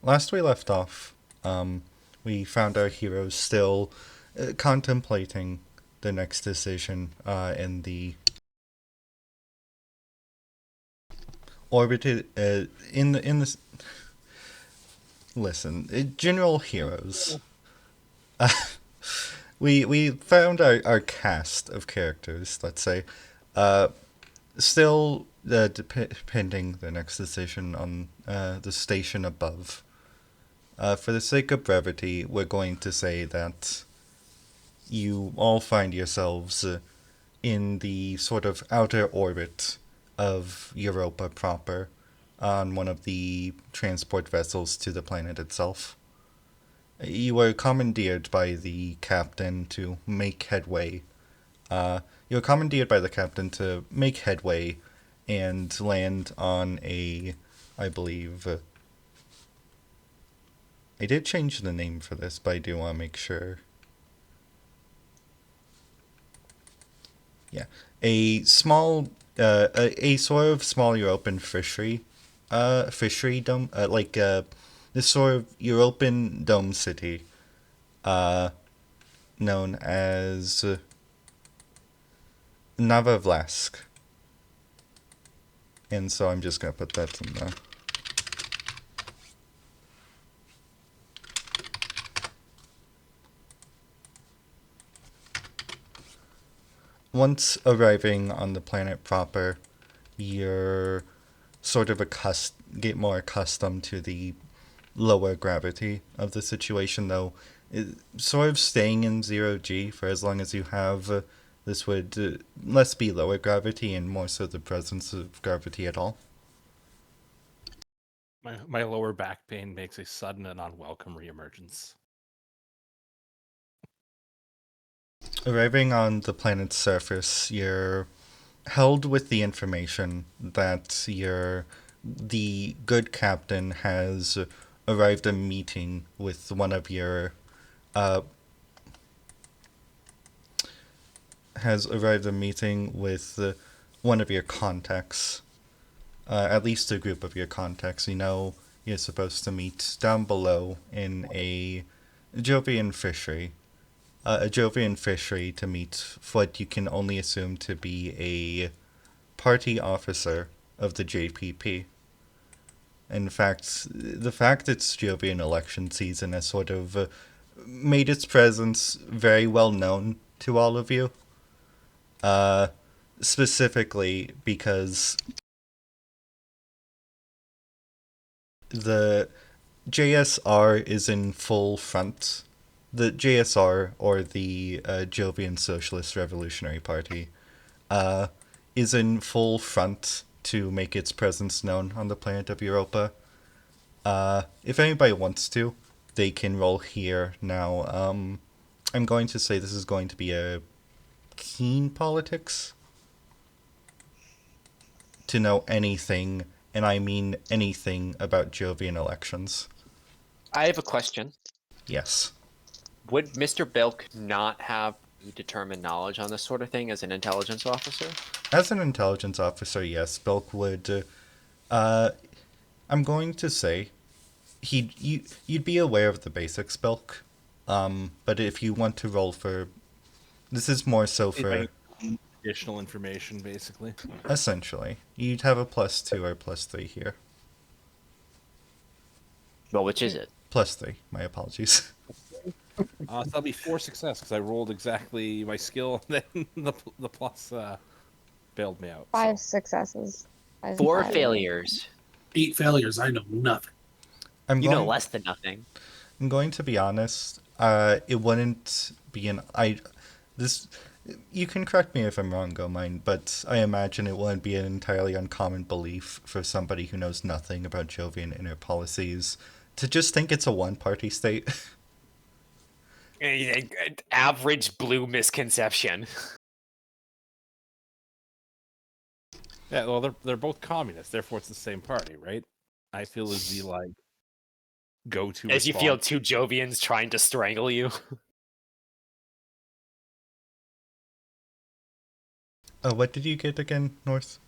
last we left off, we found our heroes still contemplating the next decision in the orbited in this. Listen, general heroes. We found our cast of characters. Let's say, uh, still pending the next decision on the station above. For the sake of brevity, we're going to say that you all find yourselves in the sort of outer orbit of Europa proper on one of the transport vessels to the planet itself. You were commandeered by the captain to make headway. You were commandeered by the captain to make headway and land on a, I believe, I did change the name for this, but I do want to make sure. Yeah, a small, a sort of small European fishery dome, this sort of European dome city, uh, known as Navavlask. And so I'm just gonna put that in the. Once arriving on the planet proper, you're sort of get more accustomed to the lower gravity of the situation, though. Sort of staying in 0G for as long as you have, this would less be lower gravity and more so the presence of gravity at all. My lower back pain makes a sudden and unwelcome reemergence. Arriving on the planet's surface, you're held with the information that the good captain has arrived a meeting with one of your uh, has arrived a meeting with one of your contacts, at least a group of your contacts. You know you're supposed to meet down below in a Jovian fishery. A Jovian fishery to meet what you can only assume to be a party officer of the JPP. In fact, the fact it's Jovian election season has sort of made its presence very well known to all of you. Uh, Specifically because the JSR is in full front. The JSR, or the Jovian Socialist Revolutionary Party, uh, is in full front to make its presence known on the planet of Europa. If anybody wants to, they can roll here now. I'm going to say this is going to be a keen politics to know anything, and I mean anything about Jovian elections. I have a question. Yes. Would Mr. Bilk not have determined knowledge on this sort of thing as an intelligence officer? As an intelligence officer, yes, Bilk would. Uh, I'm going to say you'd be aware of the basics, Bilk. But if you want to roll for, this is more so for Additional information, basically. essentially you'd have a +2 or +3 here. Well, which is it? +3. My apologies. So that'll be 4 success because I rolled exactly my skill, and then the plus bailed me out. Five So. successes. Four failures. 8 failures. I know nothing. I'm You know going. less than nothing. I'm going to be honest. It wouldn't be an I. This. You can correct me if I'm wrong, Gomine, but I imagine it wouldn't be an entirely uncommon belief for somebody who knows nothing about Jovian inner policies to just think it's a one-party state. Average blue misconception. Yeah, well, they're both communists, therefore it's the same party, right? I feel is the go-to. As you response. feel two Jovians trying to strangle you. What did you get again, North?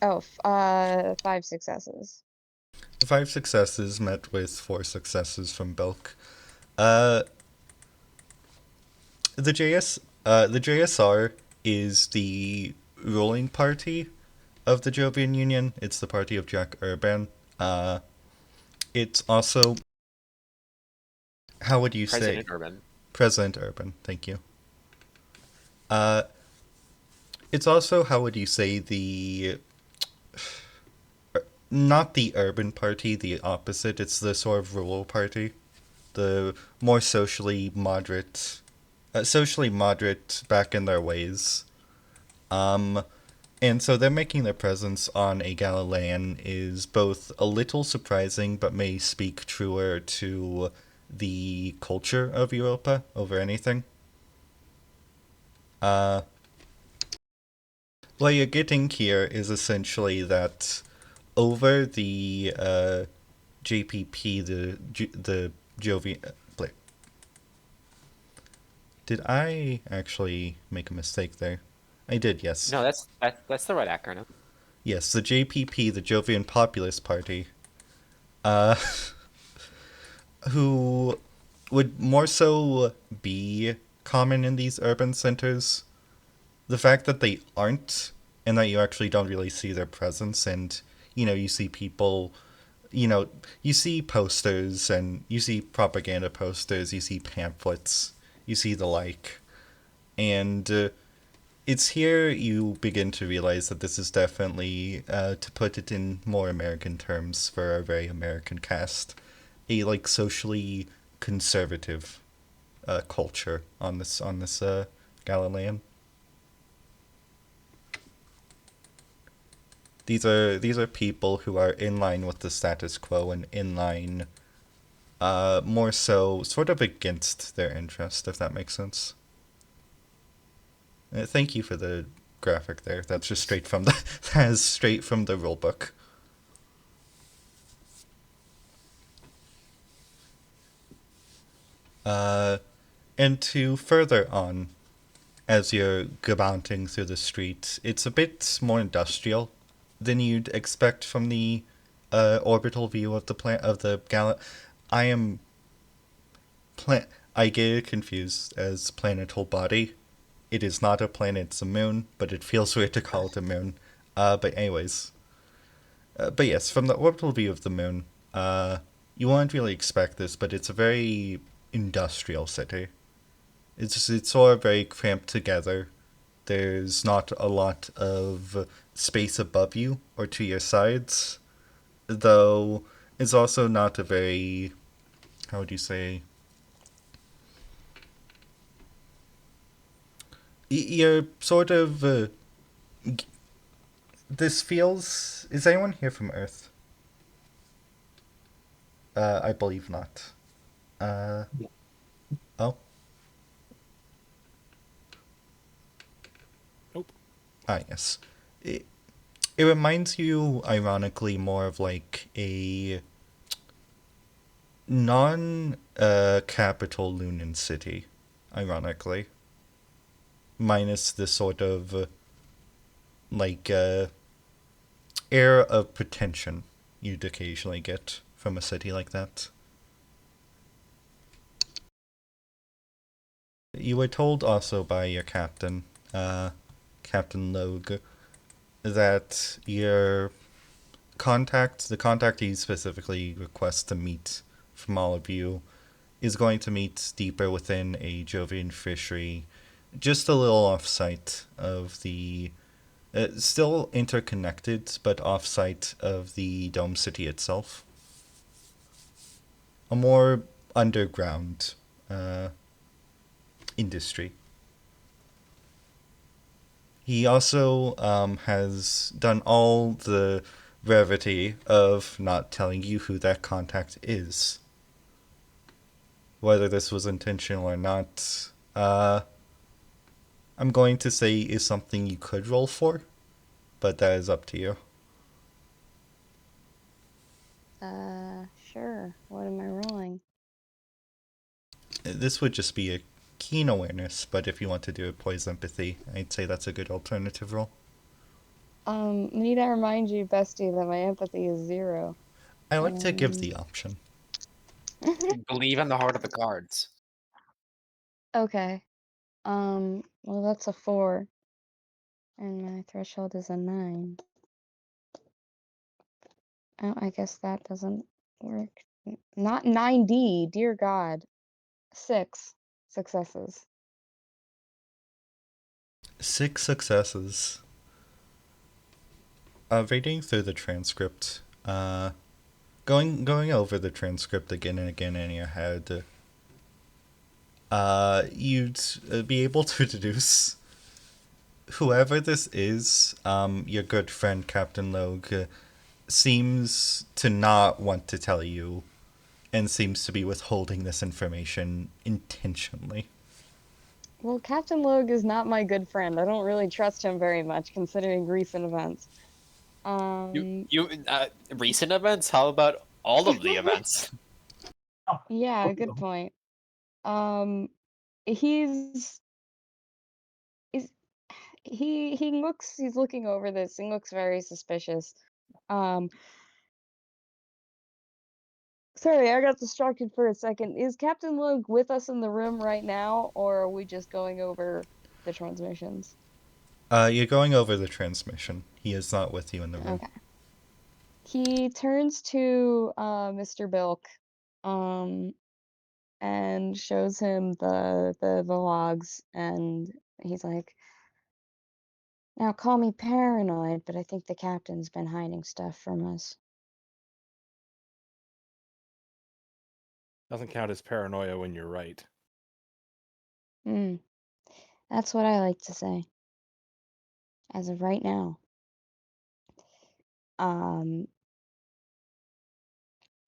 Oh, 5 successes. 5 successes met with 4 successes from Belk. Uh, the JSR is the ruling party of the Jovian Union. It's the party of Jack Urban. It's also, how would you President say? Urban. President Urban, thank you. Uh, it's also, how would you say, not the urban party, the opposite. It's the sort of rural party, the more socially moderate back in their ways. Um, and so them making their presence on a Galilean is both a little surprising, but may speak truer to the culture of Europa over anything. What you're getting here is essentially that over the JPP, the Jovian. Did I actually make a mistake there? I did, yes. No, that's the right acronym. Yes, the JPP, the Jovian Populist Party, uh, who would more so be common in these urban centers. The fact that they aren't, and that you actually don't really see their presence, and, you see people, you see posters, and you see propaganda posters, you see pamphlets, you see the like. And it's here you begin to realize that this is definitely, to put it in more American terms for a very American cast, a like socially conservative culture on this Galilean. These are people who are in line with the status quo and in line, more so sort of against their interest, if that makes sense. Thank you for the graphic there. That's just straight from the that is straight from the rulebook. And to further on, as you're gabanting through the street, it's a bit more industrial than you'd expect from the orbital view of the I am I get confused as planetal body. It is not a planet; it's a moon, but it feels weird to call it a moon. But anyways, but yes, from the orbital view of the moon, you won't really expect this, but it's a very industrial city. It's all very cramped together. There's not a lot of space above you or to your sides, though it's also not a very, how would you say, you're sort of, this feels, is anyone here from Earth? I believe not. Oh, Nope. yes. It reminds you, ironically, more of like a non-capital Lunan city, ironically. Minus the sort of, like, air of pretension you'd occasionally get from a city like that. You were told also by your captain, Captain Logue, that your the contact he specifically requests to meet from all of you, is going to meet deeper within a Jovian fishery, just a little off-site of the, still interconnected, but off-site of the Dome City itself. A more underground industry. He also has done all the brevity of not telling you who that contact is. Whether this was intentional or not, I'm going to say is something you could roll for, but that is up to you. Sure. What am I rolling? This would just be a keen awareness, but if you want to do a poise empathy, I'd say that's a good alternative roll. Need I remind you, Bestie, that my empathy is 0. I like to give the option. Believe in the heart of the cards. Okay. Well, that's a 4. And my threshold is a 9. Oh, I guess that doesn't work. Not 9D, dear God. 6 successes. 6 successes. Reading through the transcript, going over the transcript again and again in your head, you'd be able to deduce whoever this is, your good friend Captain Logue, seems to not want to tell you and seems to be withholding this information intentionally. Well, Captain Logue is not my good friend. I don't really trust him very much, considering recent events. Recent events? How about all of the events? Yeah, good point. He's is he's looking over this and looks very suspicious. Um, Sorry, I got distracted for a second. Is Captain Logue with us in the room right now, or are we just going over the transmissions? You're going over the transmission. He is not with you in the room. Okay. He turns to Mr. Bilk, and shows him the logs, and he's like, "Now call me paranoid, but I think the captain's been hiding stuff from us." Doesn't count as paranoia when you're right. Hmm. That's what I like to say. As of right now. Um,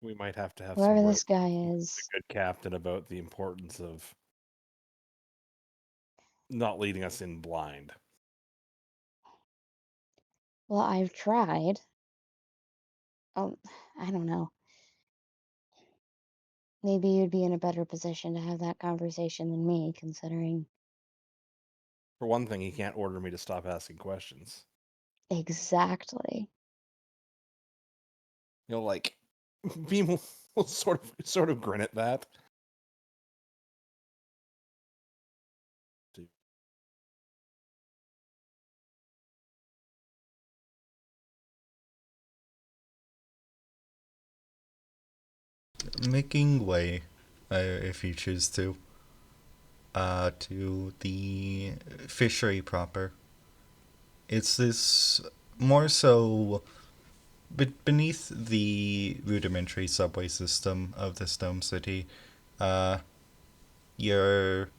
We might have to have Whoever some this words guy with is, the good captain about the importance of not leading us in blind. well, I've tried. Oh, I don't know. Maybe you'd be in a better position to have that conversation than me, considering For one thing, he can't order me to stop asking questions. exactly. Like Beam will sort of grin at that. Making way, if you choose to the fishery proper. It's this more so beneath the rudimentary subway system of this dome city. Uh, you're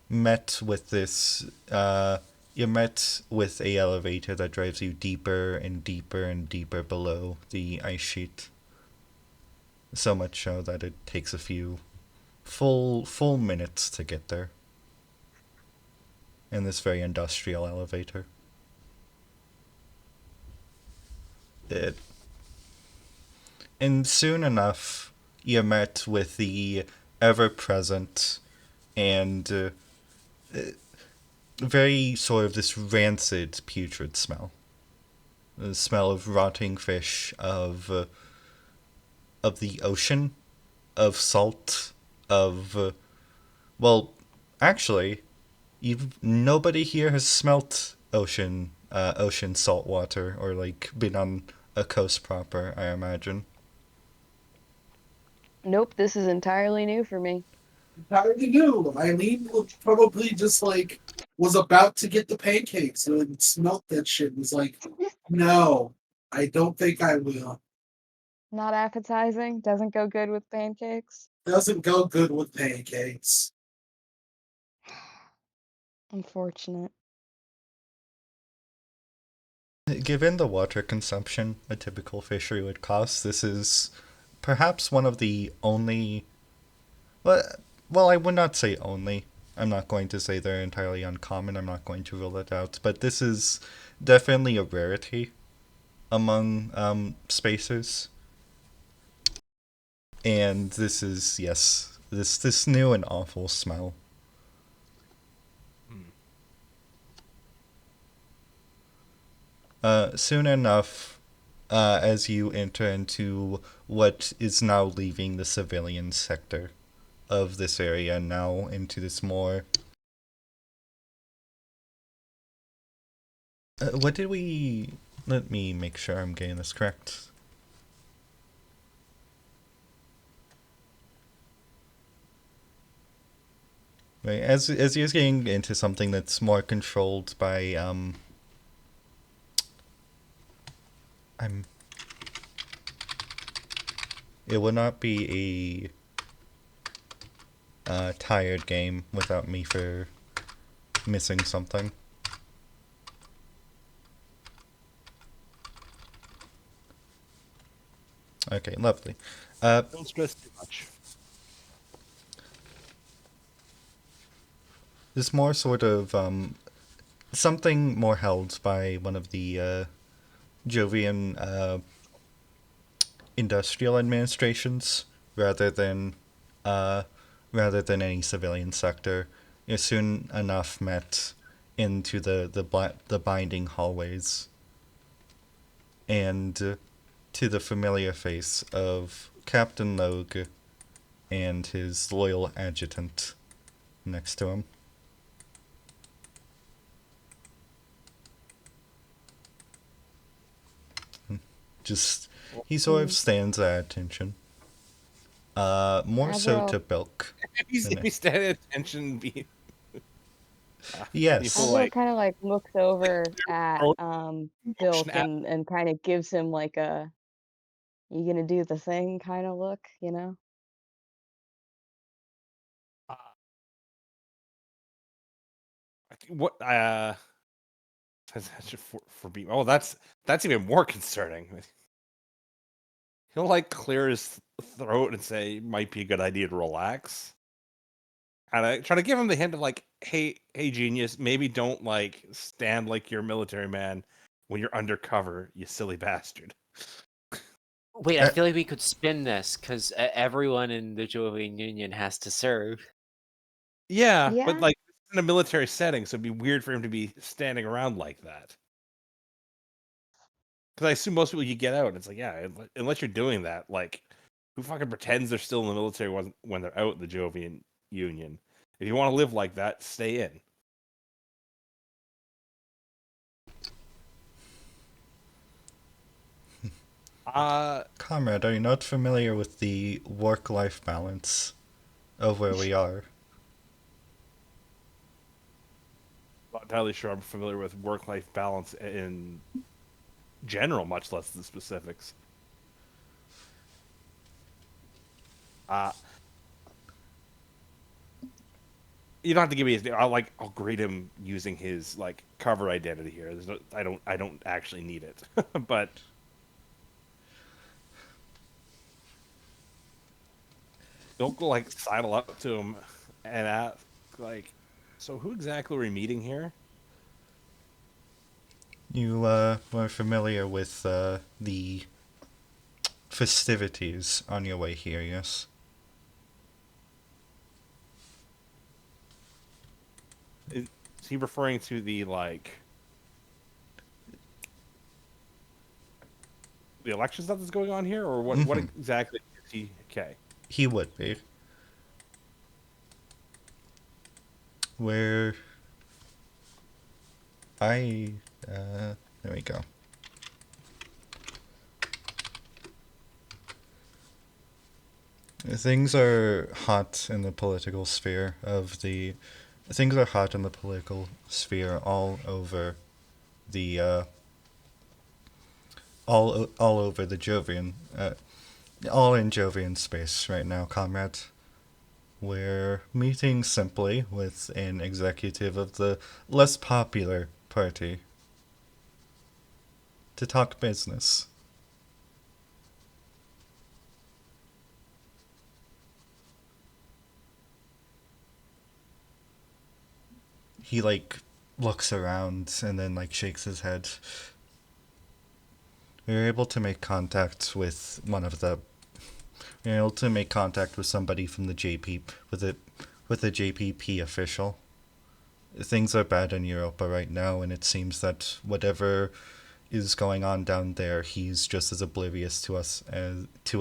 met with this. You're met with a elevator that drives you deeper and deeper and deeper below the ice sheet. So much so that it takes a few full minutes to get there. In this very industrial elevator. It, and soon enough, you're met with the ever-present and very sort of this rancid, putrid smell. The smell of rotting fish, of the ocean, of salt, of well, actually, nobody here has smelt ocean salt water or like been on a coast proper, I imagine. Nope, this is entirely new for me. Entirely new. Eileen probably just like was about to get the pancakes and smelt that shit and was like, no, I don't think I will. Not appetizing, doesn't go good with pancakes. Doesn't go good with pancakes. Unfortunate. Given the water consumption a typical fishery would cost, this is perhaps one of the only. Well, I would not say only. I'm not going to say they're entirely uncommon. I'm not going to rule it out. But this is definitely a rarity among spacers. And this is, yes, this new and awful smell. Soon enough, as you enter into what is now leaving the civilian sector of this area, now into this more. What did we? Let me make sure I'm getting this correct. Right, as you're getting into something that's more controlled by I'm. It would not be a tired game without me for missing something. Okay, lovely. Don't stress too much. There's more sort of something more held by one of the Jovian industrial administrations rather than any civilian sector. You're soon enough met into the binding hallways and to the familiar face of Captain Logue and his loyal adjutant next to him. Just he sort of stands at attention. More so to Bilk. If he's standing at attention, Yes. People Azrael like kind of like looks over at Bilk at- and kind of gives him like a "you gonna do the thing" kind of look, you know? uh, what for me. Oh, that's even more concerning. He'll like clear his throat and say, "Might be a good idea to relax." And I try to give him the hint of like, "Hey, genius, maybe don't like stand like you're a military man when you're undercover, you silly bastard." Wait, I feel like we could spin this because everyone in the Jovian Union has to serve. Yeah, Yeah. but like in a military setting, so it'd be weird for him to be standing around like that. Because I assume most people you get out, it's like, yeah, unless you're doing that, like, who fucking pretends they're still in the military when they're out in the Jovian Union? If you want to live like that, stay in. Comrade, are you not familiar with the work-life balance of where we are? Not entirely sure I'm familiar with work-life balance in general, much less the specifics. You don't have to give me his name. I'll grade him using his like cover identity here. There's no, I don't actually need it, but don't go like sidle up to him and ask like, so who exactly are we meeting here? You are familiar with the festivities on your way here, yes? Is he referring to the like the election stuff that's going on here, or what? What exactly is he? Okay. He would be. Where there we go. Things are hot in the political sphere of the. Things are hot in the political sphere all over the. All over the Jovian. All in Jovian space right now, comrade. We're meeting simply with an executive of the less popular party to talk business. He like looks around and then like shakes his head. We were able to make contact with one of the. We were able to make contact with somebody from the JP with a JPP official. Things are bad in Europa right now, and it seems that whatever is going on down there, he's just as oblivious to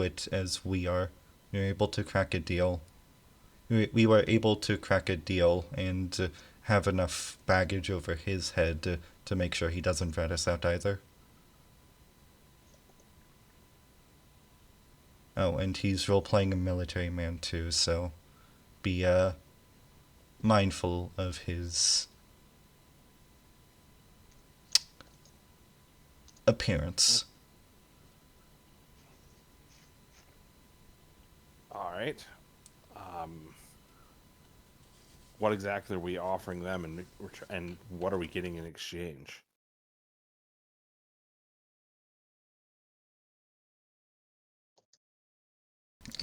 it as we are. We were able to crack a deal. We were able to crack a deal and have enough baggage over his head to make sure he doesn't rat us out either. Oh, and he's role playing a military man too, so be mindful of his appearance. All right. What exactly are we offering them, and what are we getting in exchange?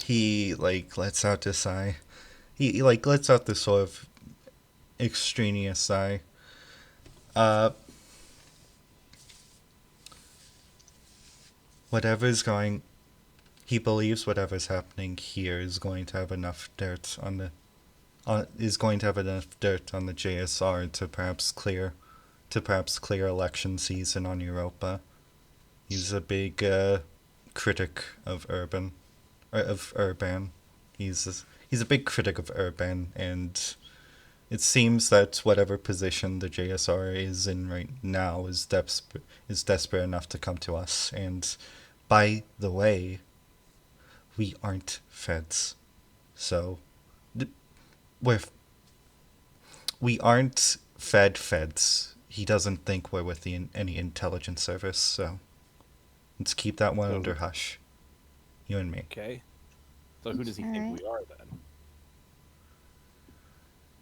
He lets out this sigh. He lets out this sort of extraneous sigh. Whatever's going, he believes whatever's happening here is going to have enough dirt on the, is going to have enough dirt on the JSR to perhaps clear election season on Europa. He's a big critic of Urban. He's a big critic of Urban, and it seems that whatever position the JSR is in right now is desperate enough to come to us. And by the way, we aren't feds, so we aren't feds. He doesn't think we're with any intelligence service, so let's keep that one So- under hush. You and me. Okay. So who does he think Alright. we are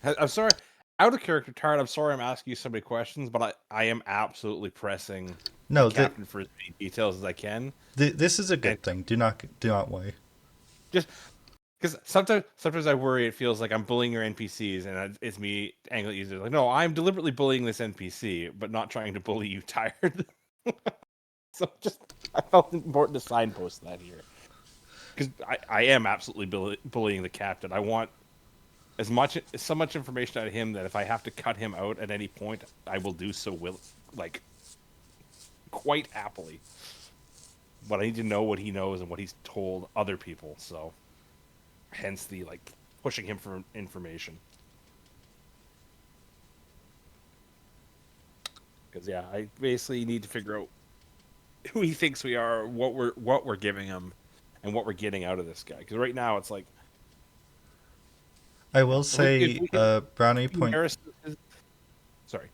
then? I'm sorry, out of character, Tard. I'm sorry I'm asking you so many questions, but I am absolutely pressing No, the captain for as many details as I can. this is a good And- thing. Do not worry. Just because sometimes I worry it feels like I'm bullying your NPCs, and it's me angling users like, no, I'm deliberately bullying this NPC, but not trying to bully you, Tired. So I felt it important to signpost that here, because I am absolutely bullying the captain. I want so much information out of him that if I have to cut him out at any point, I will do so quite happily. But I need to know what he knows and what he's told other people. So, hence the pushing him for information. Because yeah, I basically need to figure out who he thinks we are, what we're giving him, and what we're getting out of this guy. Because right now it's like, I will say, we can- brownie point. Sorry.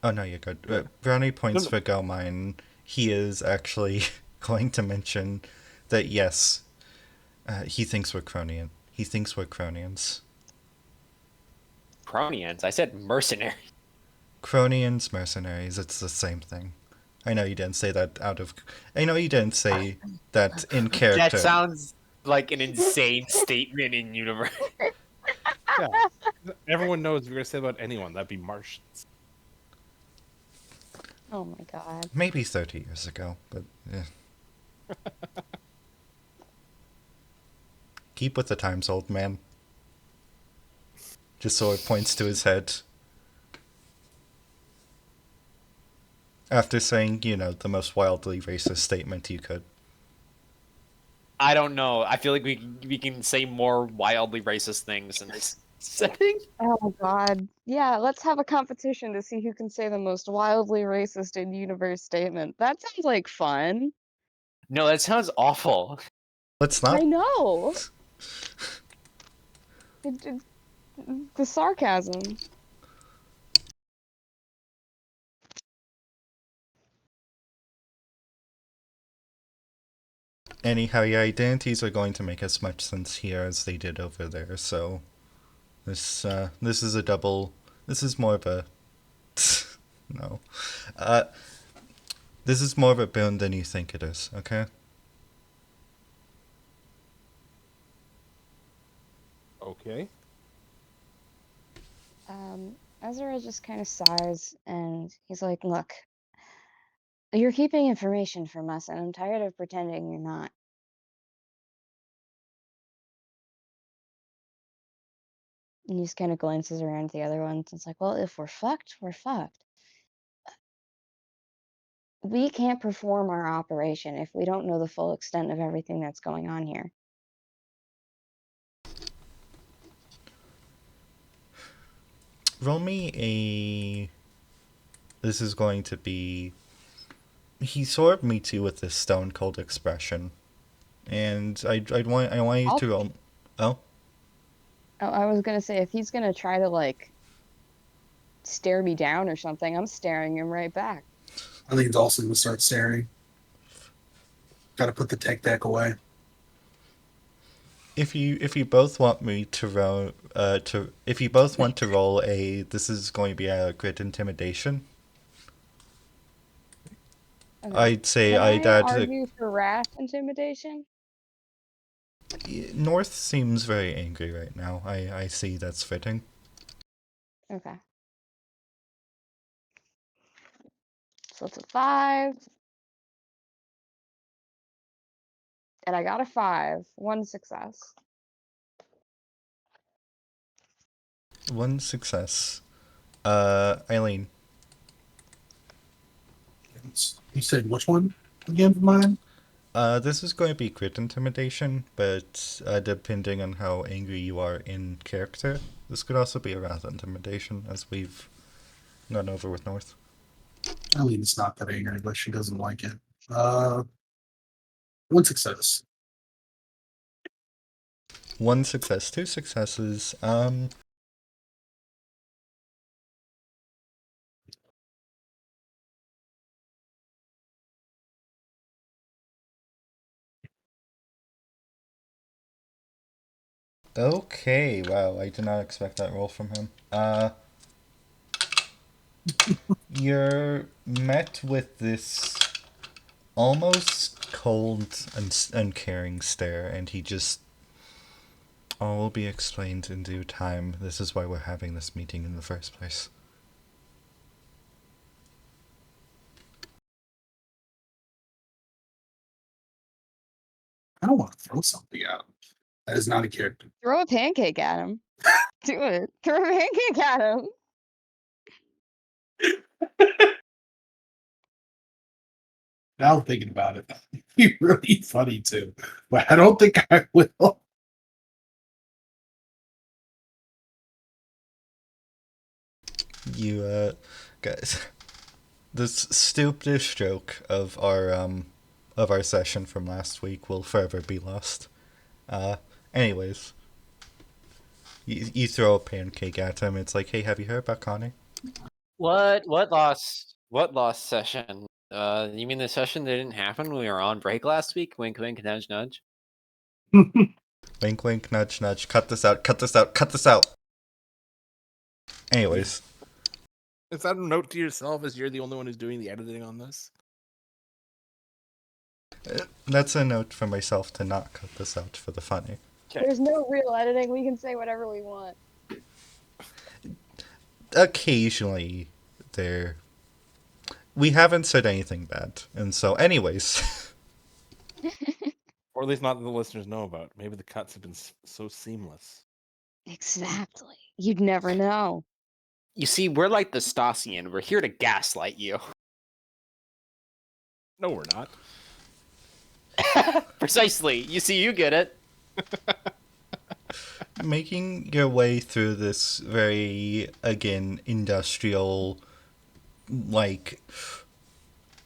Oh no, you're good. Brownie points No. for Gelmine. He is actually going to mention that yes, he thinks we're Cronian. He thinks we're Cronians. Cronians. I said mercenary. Cronians, mercenaries. It's the same thing. I know you didn't say that I know you didn't say that in character. That sounds like an insane statement in universe. Yeah. Everyone knows if you're gonna say about anyone, that'd be Martians. Oh my god. Maybe 30 years ago, but yeah. Keep with the times, old man. Just so it points to his head. After saying, the most wildly racist statement you could. I don't know. I feel like we can say more wildly racist things in this setting. Oh god. Yeah, let's have a competition to see who can say the most wildly racist in universe statement. That sounds like fun. No, that sounds awful. Let's I not. know. It, the sarcasm. Anyhow, your identities are going to make as much sense here as they did over there, so this is a double. This is more of a no. This is more of a boon than you think it is. Okay. Okay. Ezra just kind of sighs and he's like, "Look, you're keeping information from us, and I'm tired of pretending you're not." And he just kind of glances around at the other ones. It's like, well, if we're fucked, we're fucked. we can't perform our operation if we don't know the full extent of everything that's going on here. Roll me a. This is going to be. He sort of meets you with this stone cold expression, and I want you I'll- to roll. Oh, Oh, I was gonna say if he's gonna try to like stare me down or something, I'm staring him right back. I think it's also going to start staring. Got to put the tech deck away. if you both want me to roll if you both want to roll a, this is going to be a grit intimidation. Okay. I'd say Can I'd I add argue for wrath intimidation? North seems very angry right now. I see that's fitting. Okay. So it's a 5. And I got a 5. 1 success. One success. Eileen. You said which one again for mine? This is going to be grit intimidation, but depending on how angry you are in character, this could also be a wrath intimidation, as we've gone over with North. Eileen's not that angry, but she doesn't like it. 1 success. One success, 2 successes. Okay, wow, I did not expect that roll from him. You're met with this almost cold and uncaring stare, and he just. All will be explained in due time. This is why we're having this meeting in the first place. I don't want to throw something at him. That is not a character. Throw a pancake at him. Do it. Throw a pancake at him. Now I'm thinking about it. It'd be really funny too. But I don't think I will. You, guys, this stupidest joke of our session from last week will forever be lost. Anyways, you throw a pancake at him. It's like, hey, have you heard about Connie? What lost session? You mean the session that didn't happen when we were on break last week? Wink, wink, nudge, nudge. Wink, wink, nudge, nudge. Cut this out. Cut this out. Cut this out. Anyways, Is that a note to yourself as you're the only one who's doing the editing on this? that's a note for myself to not cut this out for the funny. There's no real editing. We can say whatever we want. Occasionally, we haven't said anything bad, and so, anyways. Or at least not that the listeners know about. Maybe the cuts have been so seamless. Exactly. You'd never know. You see, we're like the Stasian. We're here to gaslight you. No, we're not. Precisely. You see, you get it. Making your way through this very, again, industrial, like.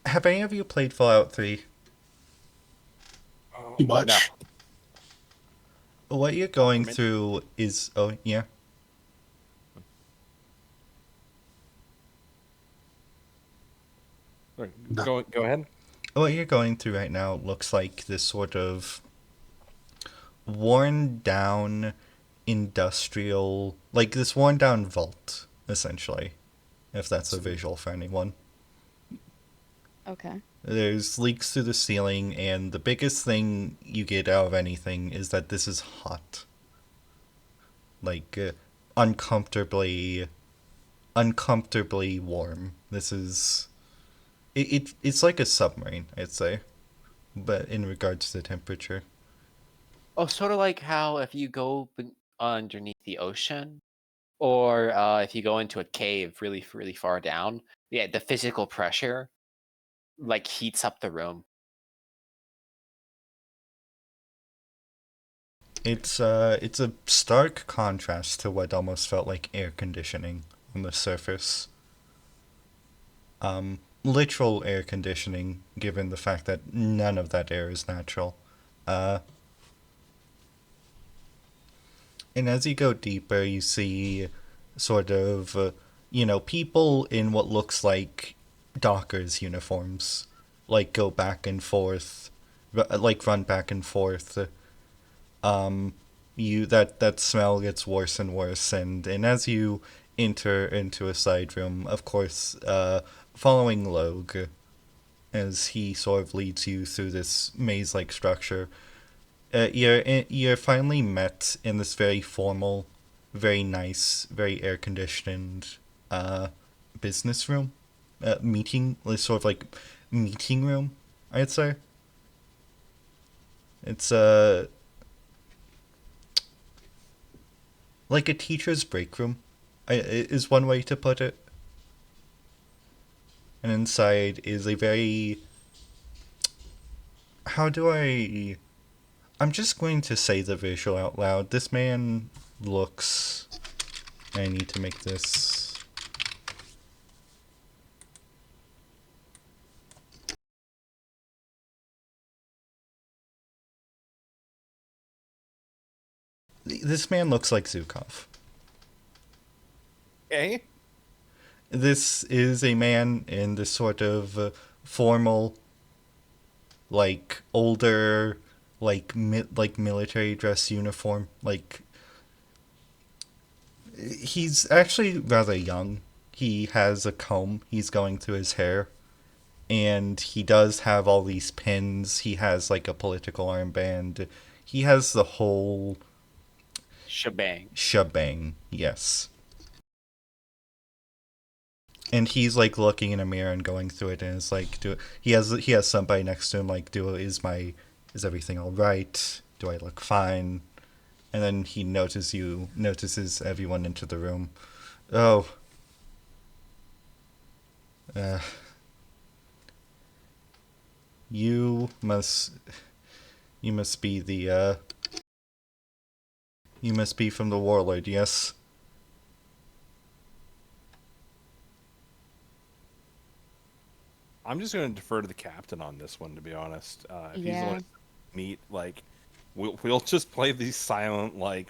Have any of you played Fallout 3? Too much. No. What you're going through is. Oh, yeah. Go ahead. What you're going through right now looks like this sort of worn down industrial, like this worn down vault, essentially, if that's a visual for anyone. Okay. There's leaks through the ceiling, and the biggest thing you get out of anything is that this is hot. Like, uncomfortably warm. This is... It's like a submarine, I'd say, but in regards to the temperature. Oh, sort of like how if you go underneath the ocean, or if you go into a cave really, really far down, yeah, the physical pressure like heats up the room. It's a stark contrast to what almost felt like air conditioning on the surface. Literal air conditioning, given the fact that none of that air is natural. And as you go deeper, you see sort of, people in what looks like Dockers uniforms, like go back and forth, like run back and forth. That smell gets worse and worse, and as you enter into a side room, of course, following Logue, as he sort of leads you through this maze-like structure, you're finally met in this very formal, very nice, very air conditioned business room, meeting, sort of like meeting room, I'd say. It's like a teacher's break room, is one way to put it. And inside is a very, how do I'm just going to say the visual out loud. This man looks, I need to make this, this man looks like Zukov. Okay. This is a man in this sort of formal, like older, like like military dress uniform. Like, he's actually rather young. He has a comb. He's going through his hair, and he does have all these pins. He has like a political armband. He has the whole Shebang. shebang. Yes. And he's like looking in a mirror and going through it, and it's like, he has somebody next to him, like, is everything all right? Do I look fine? And then he notices everyone into the room. Oh, you must be you must be from the Warlord, yes? I'm just going to defer to the captain on this one, to be honest. If he's the Yeah. one to meet, like, we'll just play these silent, like,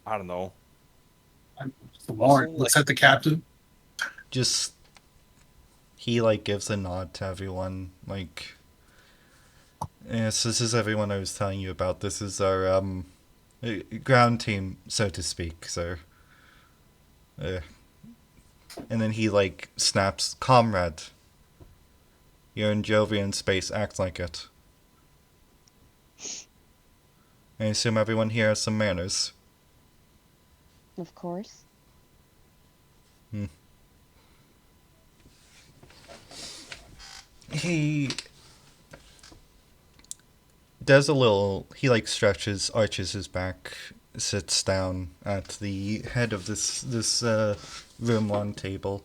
I don't know. The Warren Also, looks at the captain. Just, he like gives a nod to everyone, like, yes, this is everyone I was telling you about. This is our ground team, so to speak, sir. And then he like snaps, "Comrade, you're in Jovian space. Act like it." I assume everyone here has some manners. Of course. He does a little. He like stretches, arches his back, sits down at the head of this room long table.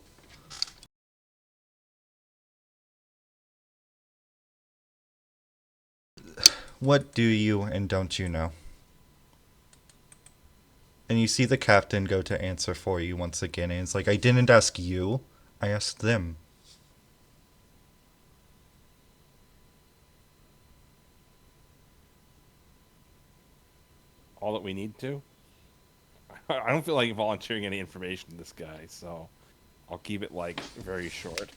What do you and don't you know? And you see the captain go to answer for you once again, and it's like, I didn't ask you, I asked them. all that we need to. I don't feel like volunteering any information to this guy, so I'll keep it like very short.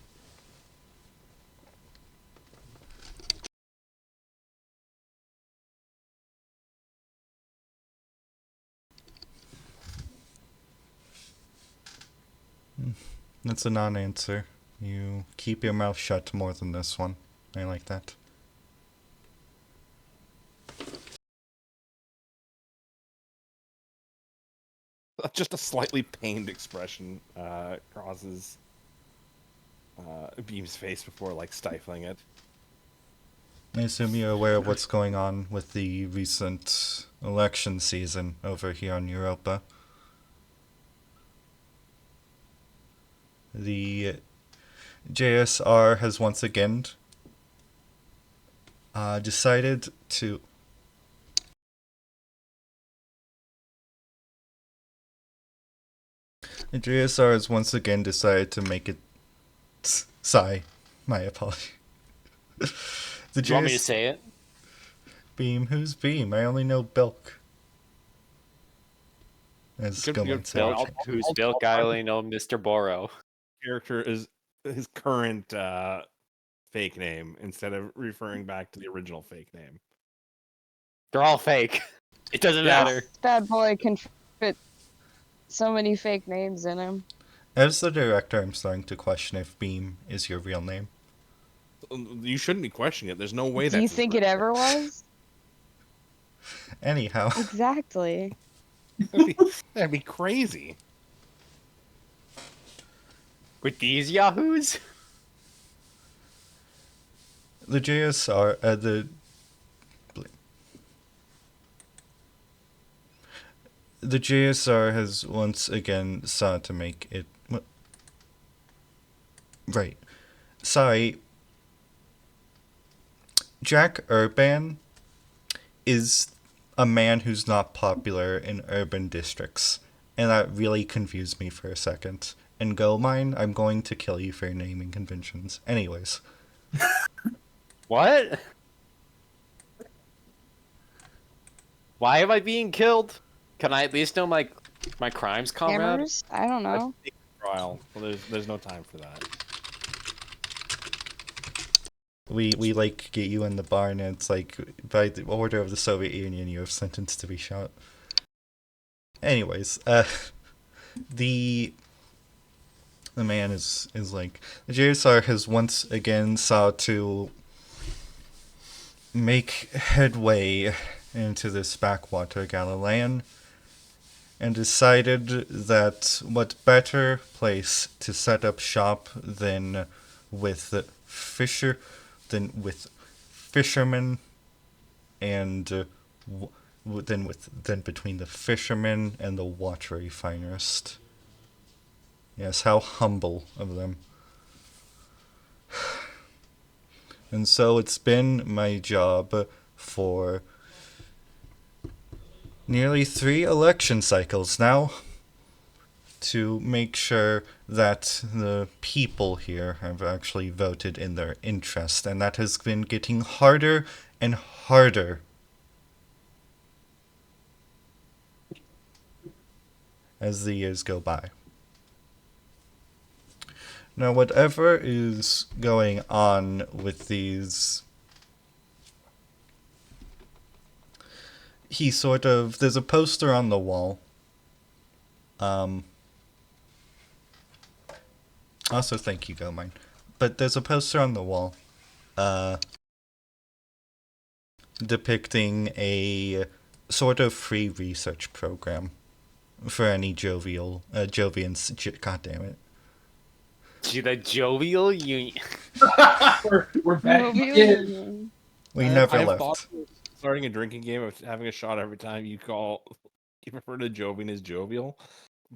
That's a non-answer. You keep your mouth shut more than this one. I like that. Just a slightly pained expression crosses Beam's face before like stifling it. I assume you're aware of what's going on with the recent election season over here on Europa. JSR has once again decided to JSR has once again decided to make it sigh. My apology. The Do you want me to JS say it? Beam, who's Beam? I only know Bilk. As Good- Gilman good said. Bilk. Bilk, who's Bilk? I only know Mr. Boro. Character is his current fake name instead of referring back to the original fake name. They're all fake. It doesn't Yeah. matter. This bad boy can fit so many fake names in him. As the director, I'm starting to question if Beam is your real name. You shouldn't be questioning it. There's no way Do you that's his think real it name. ever was? Anyhow, Exactly. That'd be crazy. With these yahoos? the JSR, the JSR has once again sought to make it. Right. Sorry. Jack Urban is a man who's not popular in urban districts. And that really confused me for a second. And Go Mine, I'm going to kill you for your naming conventions. Anyways. What? Why am I being killed? Can I at least know my crimes, comrade? Hammers? I don't know. Trial. Well, there's no time for that. We like get you in the barn and it's like by the order of the Soviet Union you have sentenced to be shot. Anyways, the man is like the JSR has once again sought to make headway into this backwater Galilean and decided that what better place to set up shop than with fishermen and than between the fishermen and the water refinerist. Yes, how humble of them. And so it's been my job for nearly 3 election cycles now to make sure that the people here have actually voted in their interest, and that has been getting harder and harder as the years go by. Now, whatever is going on with these, there's a poster on the wall. Also, thank you, Go Mine. But there's a poster on the wall, depicting a sort of free research program for any Jovians. God damn it. To the jovial union. We're back Movie again. union. We never I've left. thought of starting a drinking game of having a shot every time you refer to Jovian as jovial,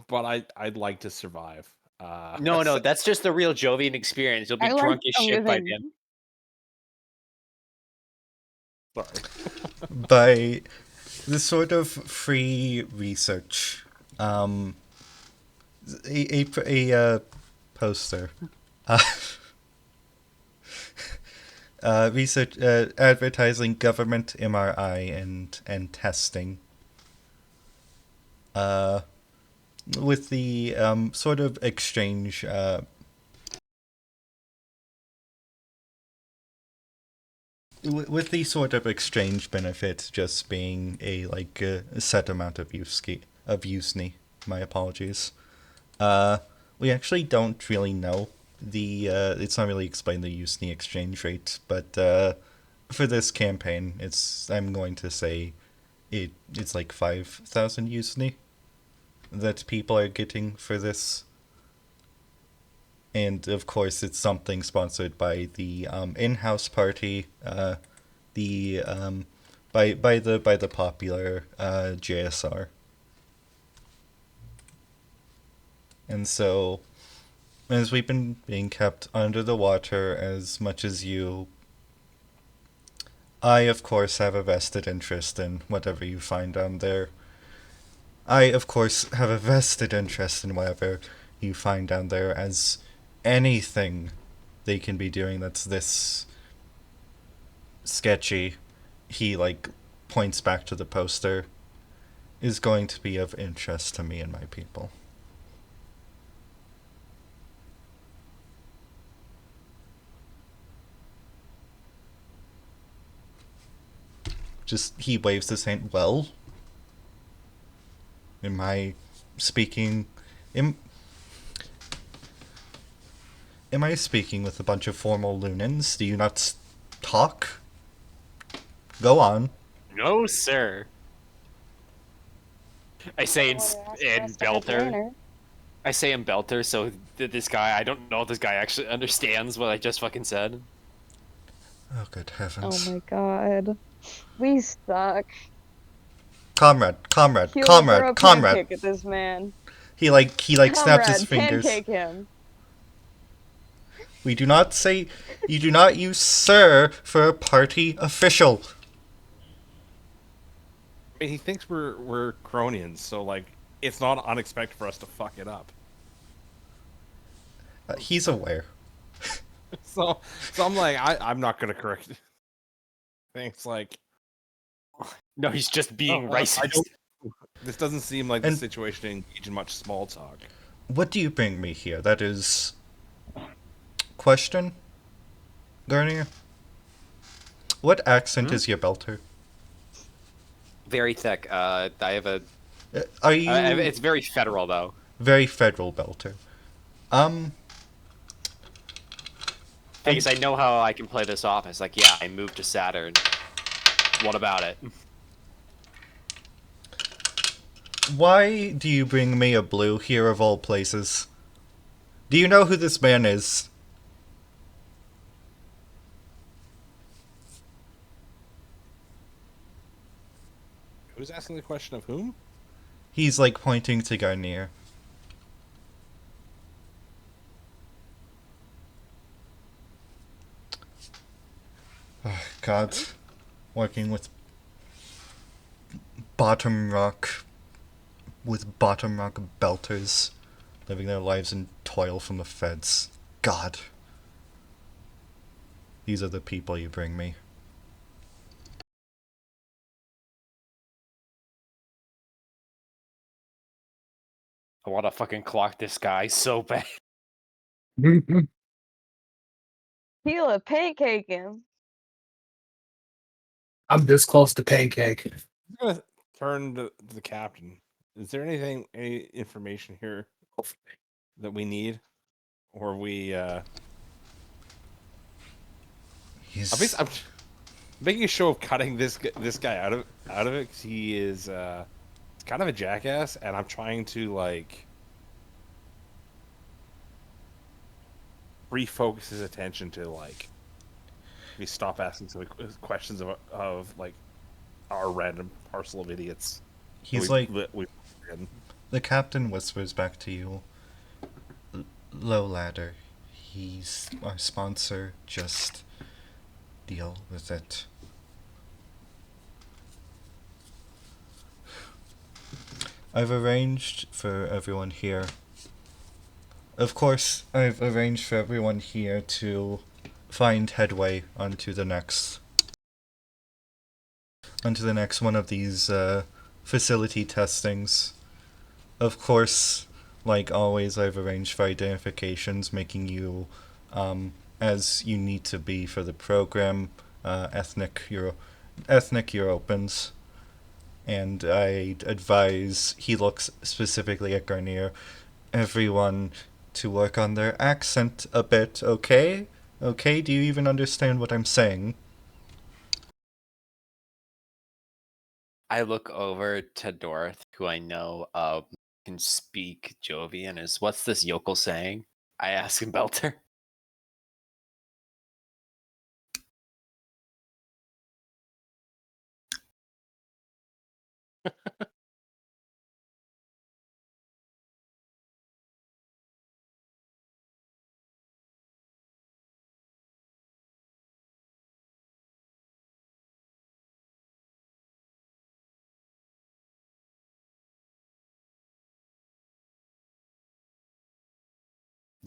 but I'd like to survive. No, that's just the real Jovian experience. You'll be I like drunk as to shit live by in- then. Sorry. By this sort of free research, a poster, research, advertising government MRI and testing, with the sort of exchange. With the sort of exchange benefit just being a set amount of USNI. My apologies. We actually don't really know it's not really explained the USNI exchange rate, but for this campaign, I'm going to say it's like 5,000 USNI that people are getting for this. And of course, it's something sponsored by the in-house party, by the popular JSR. And so, as we've been being kept under the water as much as you, I, of course, have a vested interest in whatever you find down there. I, of course, have a vested interest in whatever you find down there, as anything they can be doing that's this sketchy, he, like, points back to the poster, is going to be of interest to me and my people. Just, he waves his hand. Well, am I speaking? Am I speaking with a bunch of formal lunans? Do you not talk? Go on. No, sir. I say in, Well, they're asking in us to have Belter. dinner. I say in Belter, so this guy, I don't know if this guy actually understands what I just fucking said. Oh, good Oh heavens. my god. We suck. Comrade, He'll throw a comrade. pancake at this man. He snaps his Comrade, fingers. pancake him. We do not say, you do not use sir for a party official. I mean, he thinks we're Cronians, so like it's not unexpected for us to fuck it up. He's aware. So I'm like, I'm not gonna correct things like. No, he's just being I racist. don't- This doesn't seem like And- the situation to engage in much small talk. What do you bring me here? That is... Question? Garnier? What accent is your belter? Very thick. I have a. Are you It's very federal though. very federal belter? Because I know how I can play this off. It's like, yeah, I moved to Saturn. What about it? Why do you bring me a blue here of all places? Do you know who this man is? Who's asking the question of whom? He's like pointing to Garnier. Oh, God. Working with bottom rock belters, living their lives in toil from the feds. God. These are the people you bring me. I want to fucking clock this guy so bad. He'll a pancake him. I'm this close to pancake. I'm gonna turn to the captain. Is there any information here that we need, or we? He's I'm making a show of cutting this guy out of it because he is he's kind of a jackass, and I'm trying to like refocus his attention to like we stop asking some questions of like our random parcel of idiots. he's that like we the captain whispers back to you. Low ladder. He's our sponsor. Just deal with it. I've arranged for everyone here. Of course, I've arranged for everyone here to find headway onto the next one of these facility testings. Of course, like always, I've arranged for identifications, making you as you need to be for the program, ethnic Europans. And I advise, he looks specifically at Garnier, everyone to work on their accent a bit, okay? Okay, do you even understand what I'm saying? I look over to Dorth, who I know can speak Jovian. What's this yokel saying? I ask him, Belter.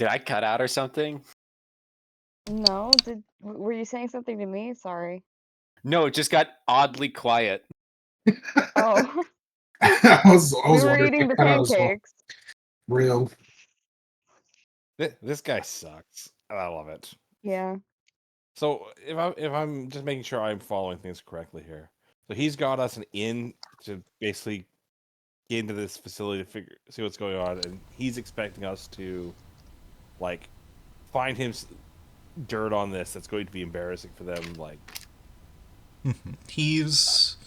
Did I cut out or something? No, were you saying something to me? Sorry. No, it just got oddly quiet. Oh, I was we were wondering eating if the it cut out as well. pancakes. Real. This guy sucks, and I love it. Yeah. So if I'm just making sure I'm following things correctly here, so he's got us an in to basically get into this facility to see what's going on, and he's expecting us to like find him dirt on this that's going to be embarrassing for them. Like, He's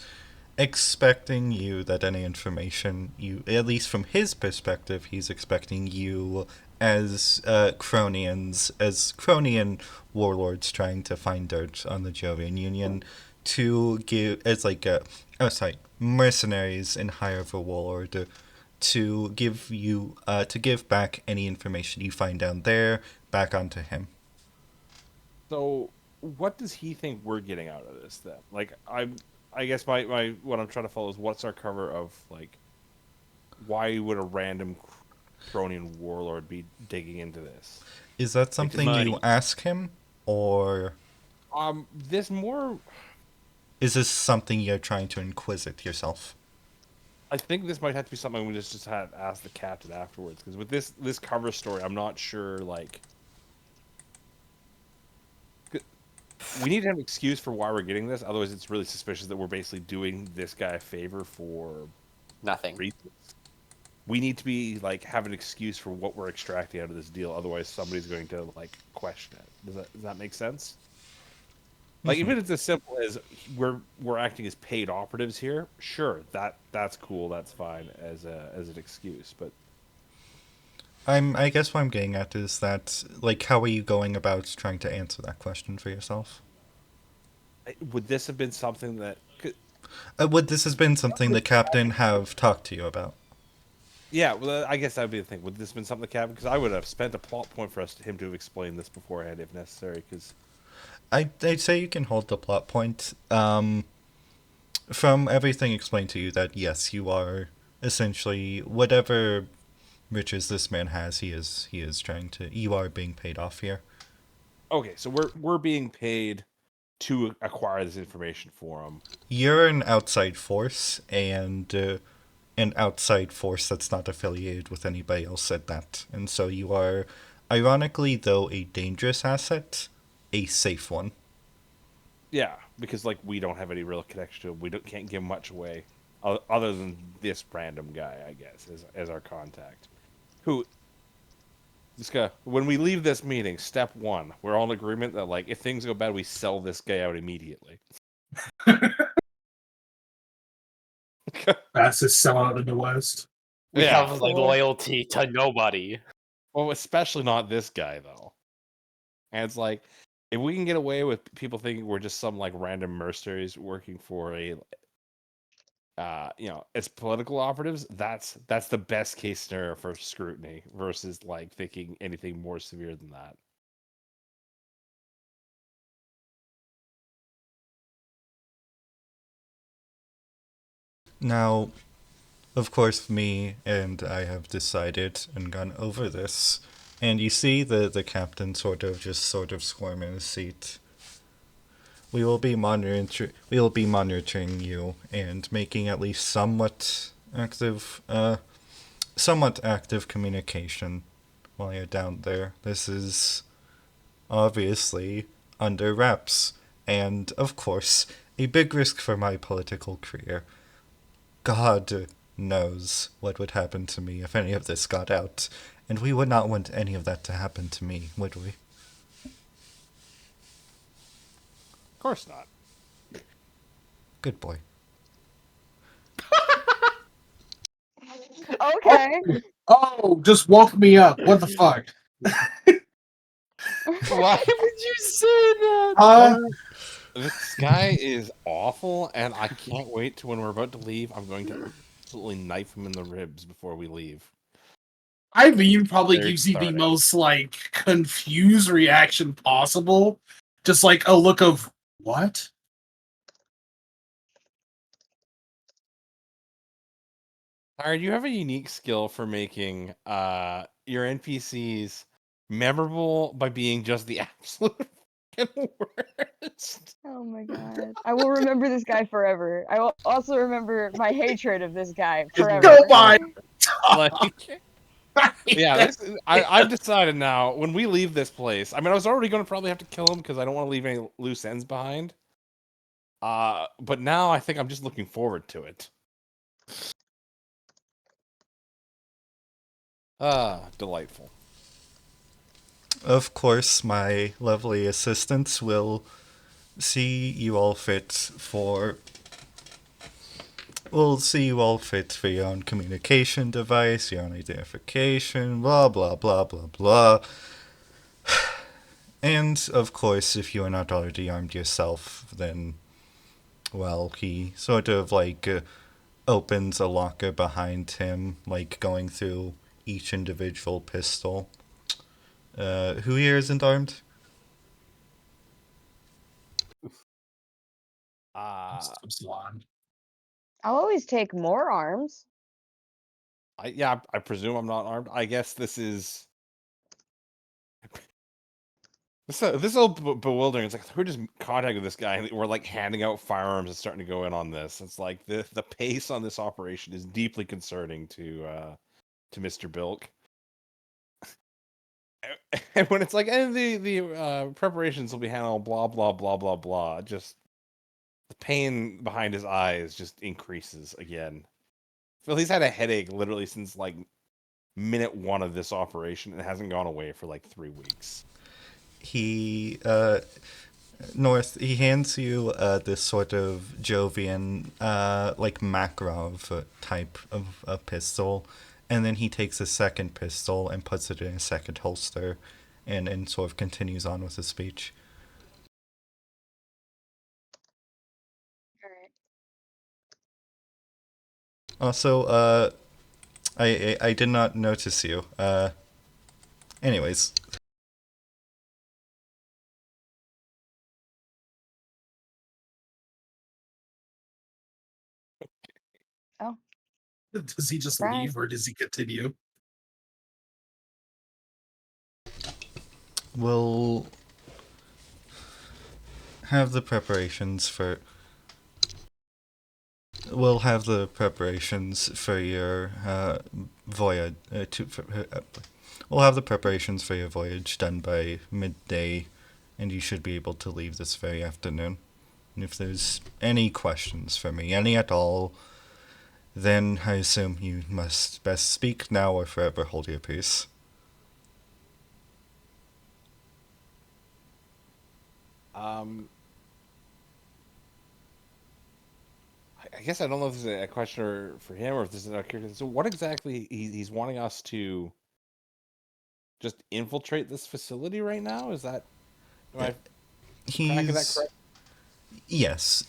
expecting you that any information you, at least from his perspective, he's expecting you as Cronians, as Cronian warlords trying to find dirt on the Jovian Union, to give as like mercenaries in hire of a warlord, to give you to give back any information you find down there back onto him. so what does he think we're getting out of this then? Like, I guess my what I'm trying to follow is what's our cover of like why would a random Cronian warlord be digging into this? Is that something you money. ask him, or This more. is this something you're trying to inquisit yourself? I think this might have to be something we just had to ask the captain afterwards, because with this cover story, I'm not sure. Like, we need to have an excuse for why we're getting this. Otherwise, it's really suspicious that we're basically doing this guy a favor for Nothing. reasons. We need to be like have an excuse for what we're extracting out of this deal. Otherwise, somebody's going to like question it. Does that make sense? Like, even if it's as simple as we're acting as paid operatives here, sure, that's cool, that's fine as an excuse. But I guess what I'm getting at is that, like, how are you going about trying to answer that question for yourself? would this have been something that Would this has been something the captain have talked to you about? yeah, well, I guess that would be the thing. Would this have been something the captain? Because I would have spent a plot point for him to have explained this beforehand if necessary. Because I'd say you can hold the plot point. From everything explained to you, that yes, you are essentially whatever riches this man has. He is trying to. You are being paid off here. okay, so we're being paid to acquire this information for him. You're an outside force, and an outside force that's not affiliated with anybody else at that. And so you are, ironically, though, a dangerous asset, a safe one. Yeah, because like we don't have any real connection to him. Can't give much away, other than this random guy, I guess, as our contact. Who? This guy. When we leave this meeting, step one, we're all in agreement that like if things go bad, we sell this guy out immediately. Fastest sellout in the West. We Yeah. have like loyalty to nobody. Well, especially not this guy though. And it's like, if we can get away with people thinking we're just some like random mercenaries working for a, as political operatives, that's the best case scenario for scrutiny versus like thinking anything more severe than that. Now, of course, me and I have decided and gone over this, and you see the captain sort of squirm in his seat. We will be monitoring you and making at least somewhat active communication while you're down there. This is obviously under wraps, and of course, a big risk for my political career. God knows what would happen to me if any of this got out, and we would not want any of that to happen to me, would we? Of course not. Good boy. Okay. Oh, just woke me up. What the fuck? Why would you say that? This guy is awful, and I can't wait to when we're about to leave. I'm going to absolutely knife him in the ribs before we leave. Eileen probably Very gives you the cathartic. most like confused reaction possible. Just like a look of what? Tyron, you have a unique skill for making your NPCs memorable by being just the absolute fucking worst. Oh my god. I will remember this guy forever. I will also remember my hatred of this guy forever. Go by. Like, yeah, I've decided now. When we leave this place, I mean, I was already going to probably have to kill him because I don't want to leave any loose ends behind. But now I think I'm just looking forward to it. Delightful. Of course, my lovely assistants will see you all fit for. We'll see you all fit for your own communication device, your own identification, blah blah blah blah blah. And of course, if you are not already armed yourself, then, well, he sort of like opens a locker behind him, like going through each individual pistol. Who here isn't armed? Salon. I'll always take more arms. I presume I'm not armed. I guess this is. This is all bewildering. It's like we're just contacting this guy, and we're like handing out firearms and starting to go in on this. It's like the pace on this operation is deeply concerning to Mr. Bilk. And when it's like, and the preparations will be handled, blah blah blah blah blah. Just the pain behind his eyes just increases again. He's had a headache literally since like minute 1 of this operation, and it hasn't gone away for like 3 weeks. He North, he hands you this sort of Jovian, like Makarov type of a pistol, and then he takes a second pistol and puts it in a second holster, and sort of continues on with his speech. Alright. Also, I did not notice you. Anyways. Oh, Does he just Surprise. leave or does he continue? We'll have the preparations for. We'll have the preparations for your voyage. We'll have the preparations for your voyage done by midday, and you should be able to leave this very afternoon. And if there's any questions for me, any at all, then I assume you must best speak now or forever hold your peace. I guess I don't know if this is a question for him or if this is a character. So, what exactly he's wanting us to just infiltrate this facility right now? Is that? Am I tracking that correct? Yes.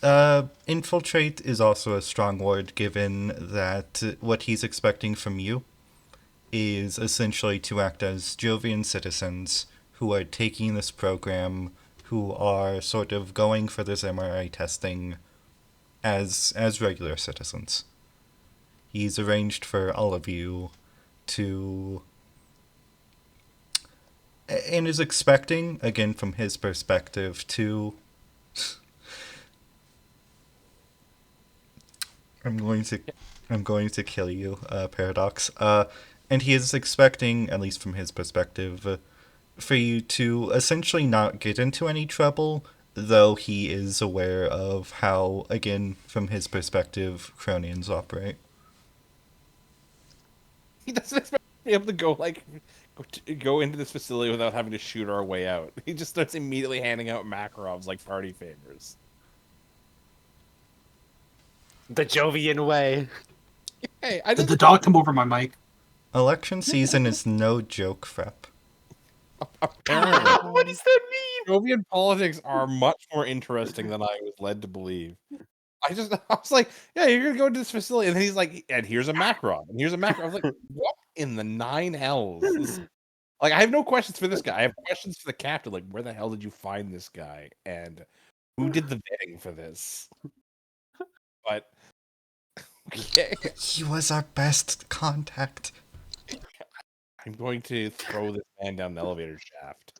Infiltrate is also a strong word, given that what he's expecting from you is essentially to act as Jovian citizens who are taking this program, who are sort of going for this MRI testing as regular citizens. He's arranged for all of you to, and is expecting, again from his perspective, to I'm going to kill you, Paradox. And he is expecting, at least from his perspective, for you to essentially not get into any trouble, though he is aware of how, again, from his perspective, Cronians operate. He doesn't expect to be able to go into this facility without having to shoot our way out. He just starts immediately handing out Makarovs like party favors. The Jovian way. Hey, Did the dog come over my mic? Election season is no joke, Frep. apparently What does that mean? Jovian politics are much more interesting than I was led to believe. I was like, yeah, you're gonna go into this facility, and then he's like, and here's a Makarov, and here's a Makarov. I was like, what in the 9 hells? Like, I have no questions for this guy. I have questions for the captain. Like, where the hell did you find this guy, and who did the vetting for this? But okay, He was our best contact. I'm going to throw this man down the elevator shaft.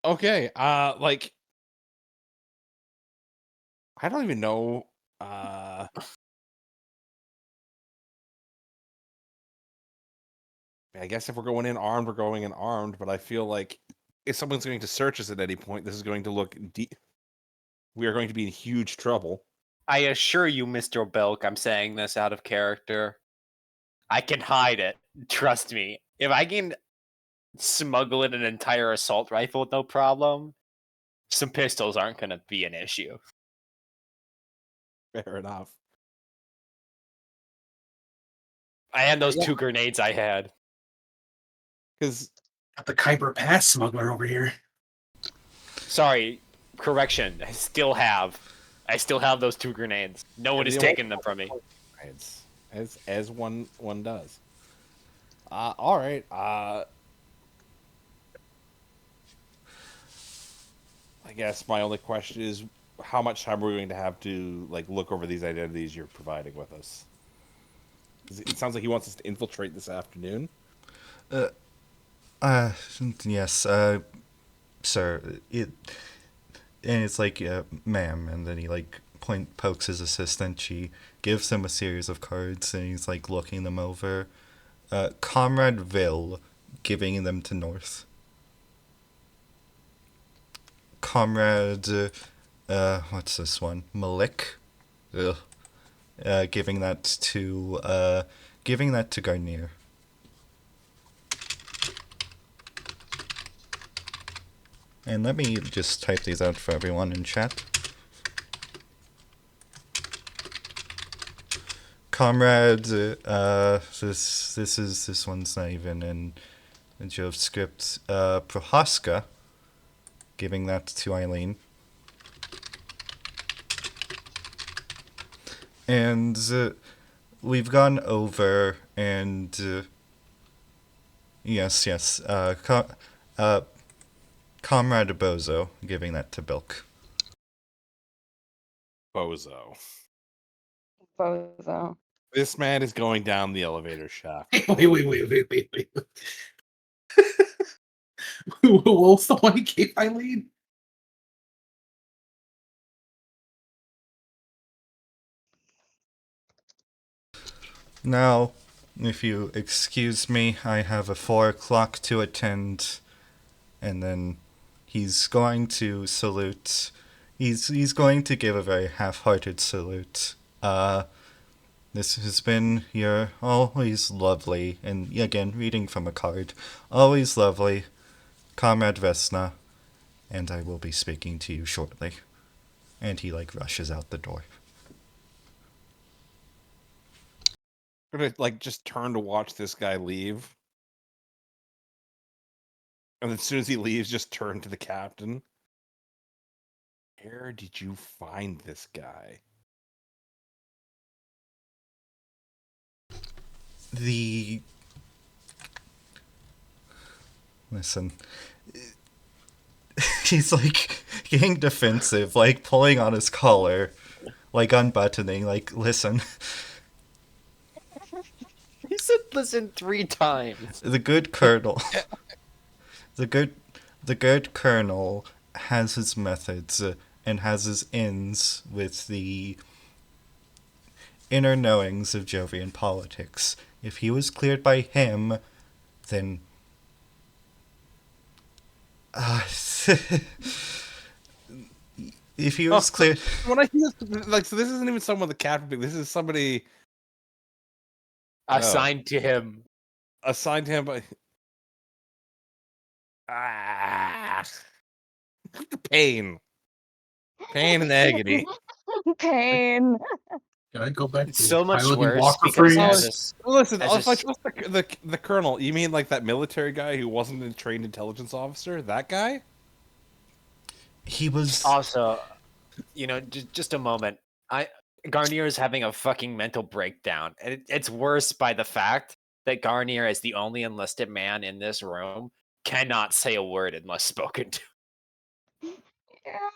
Okay, like I don't even know. I guess if we're going in armed, we're going in armed. But I feel like if someone's going to search us at any point, this is going to look deep. We are going to be in huge trouble. I assure you, Mr. Belk, I'm saying this out of character. I can hide it. Trust me. If I can smuggle in an entire assault rifle with no problem, some pistols aren't going to be an issue. Fair enough. And those Yeah. 2 grenades I had. Because Got the Kuiper Pass smuggler over here. Sorry, correction. I still have those 2 grenades. No one has taken them from me. it's as one does. All right. I guess my only question is, how much time are we going to have to like look over these identities you're providing with us? 'Cause it sounds like he wants us to infiltrate this afternoon. Yes, sir. And it's like, ma'am, and then he like pokes his assistant. She gives him a series of cards, and he's like looking them over. Comrade Vil, giving them to North. Comrade, what's this one? Malik, ugh. Giving that to Garnier. And let me just type these out for everyone in chat. Comrade, this one's not even in Jove's script. Prohaska, giving that to Eileen. And we've gone over, and yes, Comrade Bozo, giving that to Bilk. Bozo. Bozo. This man is going down the elevator shaft. Wait. What was the one he gave Eileen? Now, if you excuse me, I have a 4 o'clock to attend, and then he's going to salute. He's going to give a very half-hearted salute. This has been your always lovely, and again, reading from a card, always lovely, Comrade Vesna, and I will be speaking to you shortly. And he like rushes out the door. I'm gonna like just turn to watch this guy leave. And as soon as he leaves, just turn to the captain. Where did you find this guy? Listen. He's like getting defensive, like pulling on his collar, like unbuttoning, like, listen. He said listen 3 times. The good colonel. the good colonel has his methods and has his ins with the inner knowings of Jovian politics. If he was cleared by him, then if he was cleared, When I hear this, like, so this isn't even someone the captain picked. This is somebody Assigned to him. assigned to him by. Pain and agony. Pain. Can I go back It's to so much piloting worse Walker because Freeze? as Listen, As if I a- trust the colonel, you mean like that military guy who wasn't a trained intelligence officer? That guy? he was. also, just a moment. Garnier is having a fucking mental breakdown. And it's worse by the fact that Garnier, as the only enlisted man in this room, cannot say a word unless spoken to. Yeah.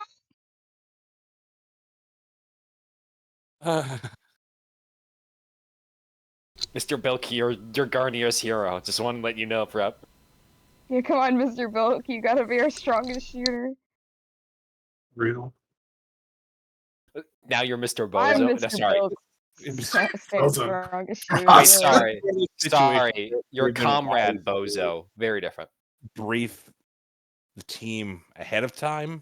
Mr. Bilk, you're Garnier's hero. Just want to let you know, prep. Yeah, come on, Mr. Bilk. You gotta be our strongest shooter. Real. Now you're Mr. I'm Bozo. No, Mr. sorry. Bilk. Bozo. Strongest shooter. Wait, yeah. sorry. Situation Sorry. Your we've been comrade wise to Bozo. Very different. brief the team ahead of time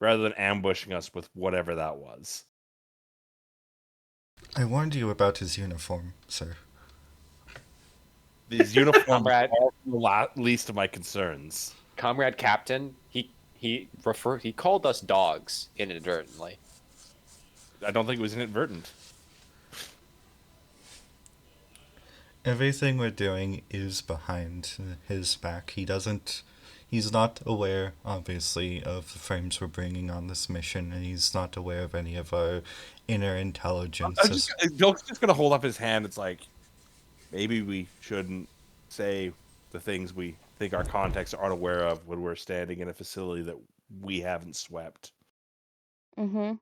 rather than ambushing us with whatever that was. I warned you about his uniform, sir. These uniforms Comrade. are the least of my concerns. Comrade Captain, he called us dogs inadvertently. I don't think it was inadvertent. Everything we're doing is behind his back. He's not aware, obviously, of the frames we're bringing on this mission, and he's not aware of any of our inner intelligence. Bill's just gonna hold up his hand. It's like, maybe we shouldn't say the things we think our contacts aren't aware of when we're standing in a facility that we haven't swept. Mm-hmm.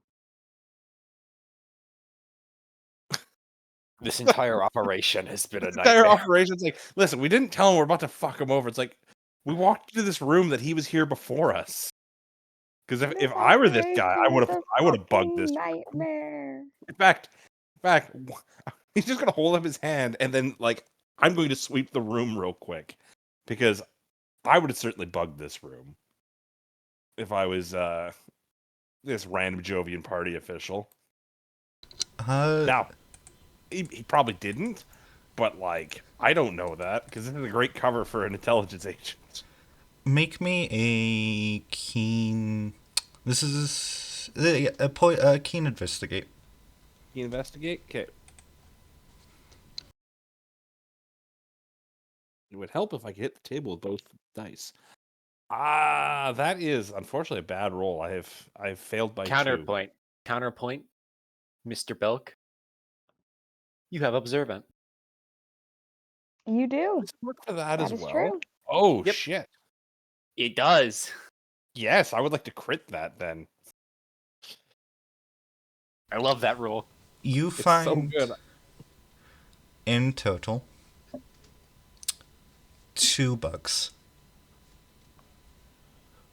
This entire operation has been a This entire nightmare. operation's like, listen, we didn't tell him we're about to fuck him over. It's like, we walked into this room that he was here before us. Because if I were this guy, I would have bugged this. Nightmare. In fact, he's just gonna hold up his hand and then like I'm going to sweep the room real quick because I would have certainly bugged this room if I was this random Jovian party official. Now, he probably didn't, but like I don't know that because this is a great cover for an intelligence agent. Make me a keen. This is a keen investigate. You investigate? Okay. It would help if I could hit the table with both dice. That is unfortunately a bad roll. I've failed by 2. Counterpoint, Mr. Belk. You have observant. You do. Does it work for that as That is well? true. Oh Yep. shit! It does. Yes, I would like to crit that then. I love that rule. You It's find so good. in total 2 bugs.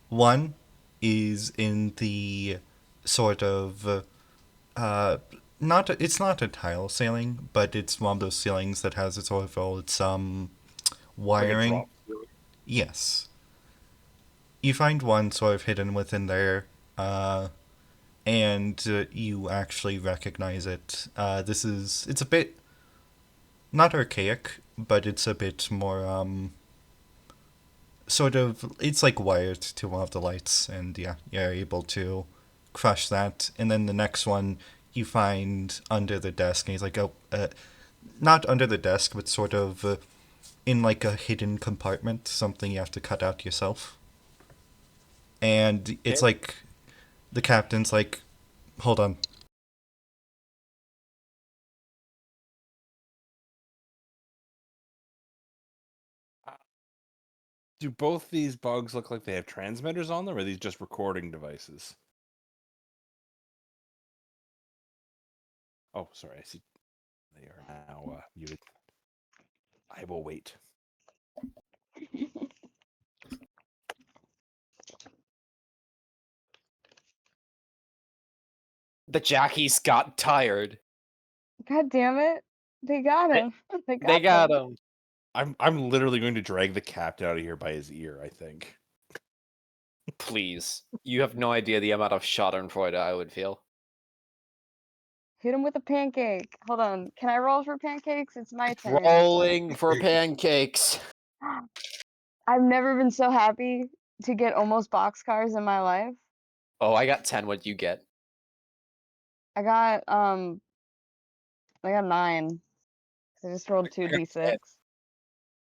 One is in the sort of it's not a tile ceiling, but it's one of those ceilings that has its all its Like a wiring. drop ceiling. Yes. You find one sort of hidden within there, and you actually recognize it. It's a bit not archaic, but it's a bit more sort of it's like wired to one of the lights, and yeah, you're able to crush that. And then the next one you find under the desk, and he's like, not under the desk, but sort of in like a hidden compartment, something you have to cut out yourself. And it's like the captain's like, hold on. Do both these bugs look like they have transmitters on them, or are these just recording devices? Oh, sorry. I see. They are now muted. I will wait. The Jackies got tired. God damn it. They got him. They got them. him. I'm literally going to drag the captain out of here by his ear, I think. Please. You have no idea the amount of schadenfreude I would feel. Hit him with a pancake. Hold on. Can I roll for pancakes? It's my turn. Rolling for pancakes. I've never been so happy to get almost boxcars in my life. Oh, I got 10. What'd you get? I got 9. I just rolled 2d6.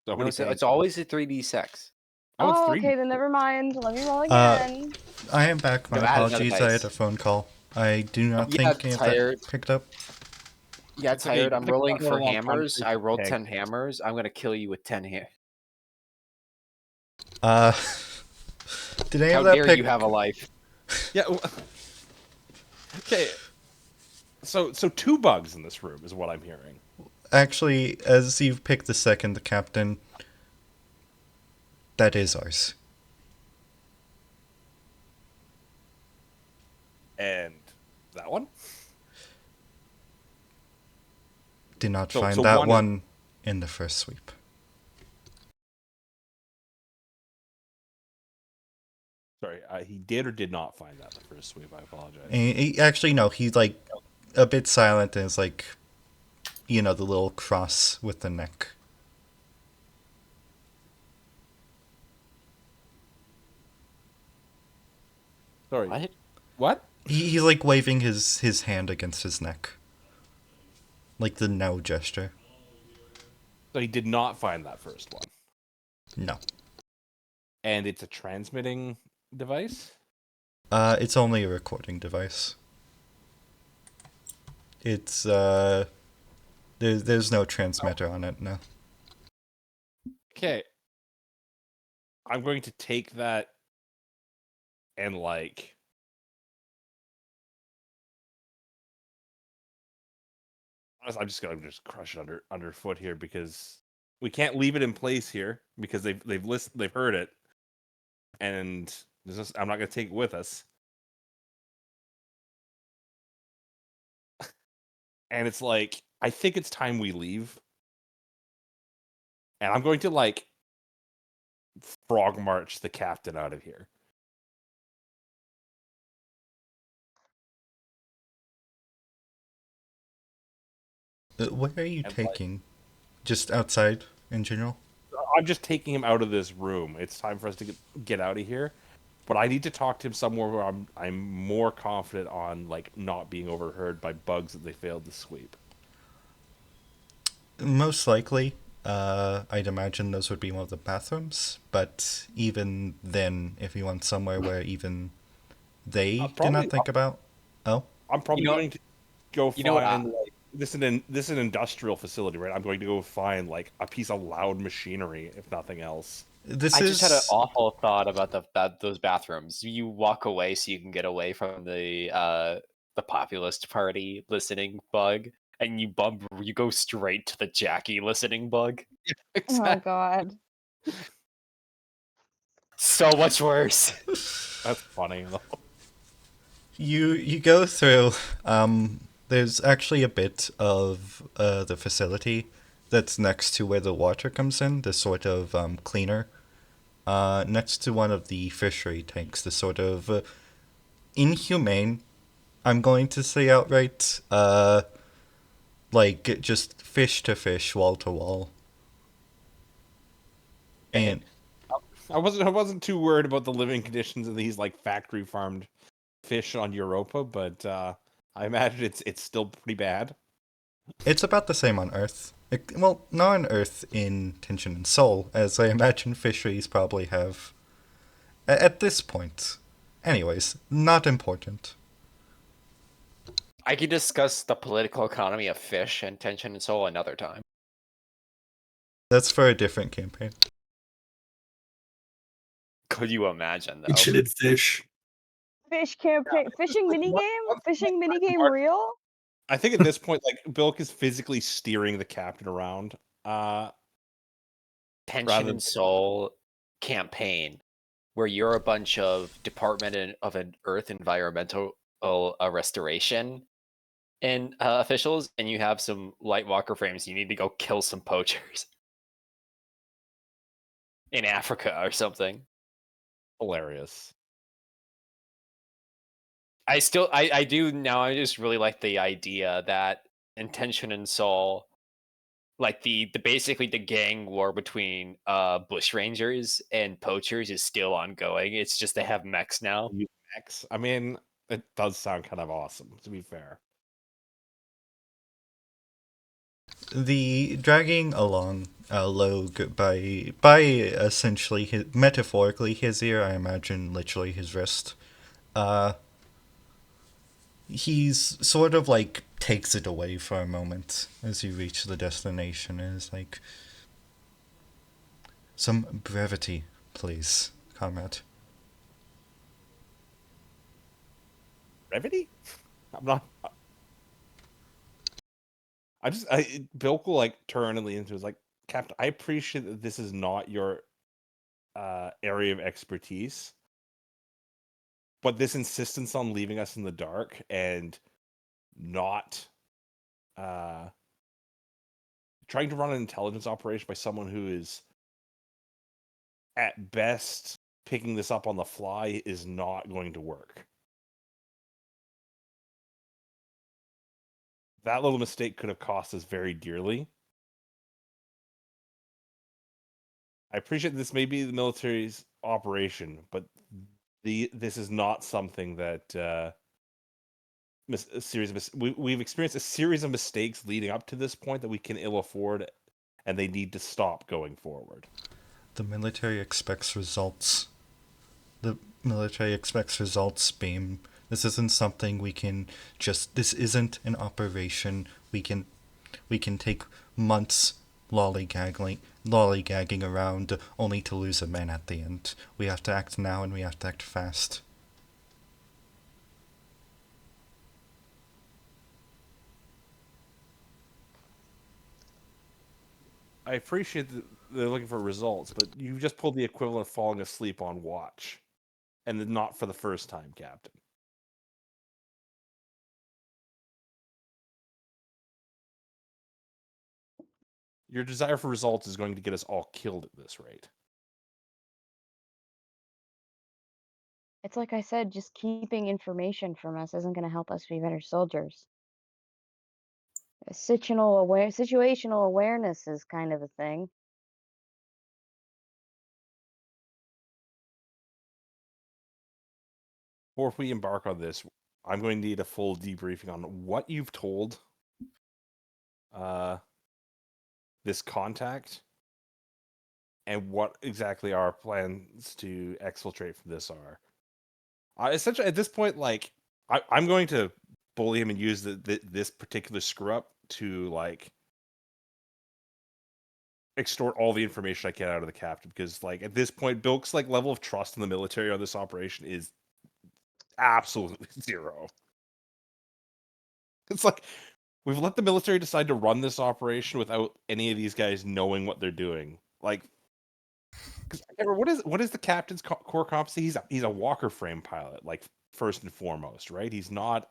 So No, it's always a 3d6. Oh, three. okay, then never mind. Let me roll Uh, again. I am back. My No, add another apologies. I had dice. a phone call. I do not Yeah, think any of tired. that picked up. Yeah, It's okay, tired. I'm the rolling captain for will want hammers. conversation I rolled with 10 hammers. I'm gonna kill you with 10 hammers. Did any How of that dare pick? you have a life? Yeah. Okay. So 2 bugs in this room is what I'm hearing. actually, as you've picked the second captain, that is ours. And that one? Did not So- find so that one is- one in the first sweep. Sorry, he did or did not find that in the first sweep. I apologize. Actually, no, he's like a bit silent and it's like, the little cross with the neck. Sorry. What? What? He's like waving his hand against his neck. Like the no gesture. So he did not find that first one. No. And it's a transmitting device? It's only a recording device. It's, there's no transmitter on it, no. Okay. I'm going to take that and like I'm just gonna crush it underfoot here because we can't leave it in place here because they've heard it, and I'm not gonna take it with us. And it's like I think it's time we leave, and I'm going to like frog march the captain out of here. Where are you And, like- taking? Just outside in general? I'm just taking him out of this room. It's time for us to get out of here. But I need to talk to him somewhere where I'm more confident on like not being overheard by bugs that they failed to sweep. Most likely, I'd imagine those would be one of the bathrooms. But even then, if you want somewhere where even they did probably- not think about, oh, I'm probably You know- going to go you know what, find like this is an industrial facility, right? I'm going to go find like a piece of loud machinery, if nothing else. this I is just had an awful thought about those bathrooms. You walk away so you can get away from the populist party listening bug, and you go straight to the Jackie listening bug. Oh God. So much worse. That's funny. Though. You go through. There's actually a bit of the facility that's next to where the water comes in. The sort of cleaner. Next to one of the fishery tanks. The sort of inhumane. I'm going to say outright. Like just fish to fish, wall to wall. And I wasn't too worried about the living conditions of these like factory farmed fish on Europa, but I imagine it's still pretty bad. it's about the same on Earth. Well, not on Earth in Tension and Soul, as I imagine fisheries probably have. At this point. Anyways, not important. I could discuss the political economy of fish and Tension and Soul another time. That's for a different campaign. Could you imagine though? Enchanted fish. Fish campaign, fishing Like, minigame, fishing what's minigame hard- real? I think at this point, like Bilk is physically steering the captain around. Tension rather- and Soul campaign, where you're a bunch of of an Earth environmental restoration and officials, and you have some light walker frames. You need to go kill some poachers in Africa or something. Hilarious. I do now. I just really like the idea that Intention and Soul, like the basically the gang war between bushrangers and poachers is still ongoing. It's just they have mechs now. X. I mean, it does sound kind of awesome, to be fair. The dragging along Logue by essentially metaphorically his ear, I imagine literally his wrist. He's sort of like takes it away for a moment as you reach the destination and is like, some brevity, please, comrade. Brevity? I'm not. Bilk will like turn and lean into his like, Captain, I appreciate that this is not your area of expertise, but this insistence on leaving us in the dark and not trying to run an intelligence operation by someone who is at best picking this up on the fly is not going to work. That little mistake could have cost us very dearly. I appreciate this may be the military's operation, but this is not something that we've experienced a series of mistakes leading up to this point that we can ill afford, and they need to stop going forward. The military expects results. The military expects results, Beam. This isn't something we can just. This isn't an operation we can take months lollygagging around only to lose a man at the end. We have to act now, and we have to act fast. I appreciate that they're looking for results, but you just pulled the equivalent of falling asleep on watch, and not for the first time, Captain. Your desire for results is going to get us all killed at this rate. It's like I said, just keeping information from us isn't going to help us be better soldiers. Situational awareness is kind of a thing. Or if we embark on this, I'm going to need a full debriefing on what you've told this contact and what exactly our plans to exfiltrate from this are. Essentially, at this point, like, I'm going to bully him and use this particular screw up to, like, extort all the information I can out of the captain, because, like, at this point, Bilk's, like, level of trust in the military on this operation is absolutely zero. It's like, we've let the military decide to run this operation without any of these guys knowing what they're doing. Like, what is the captain's core competency? He's a walker frame pilot, like, first and foremost, right? He's not.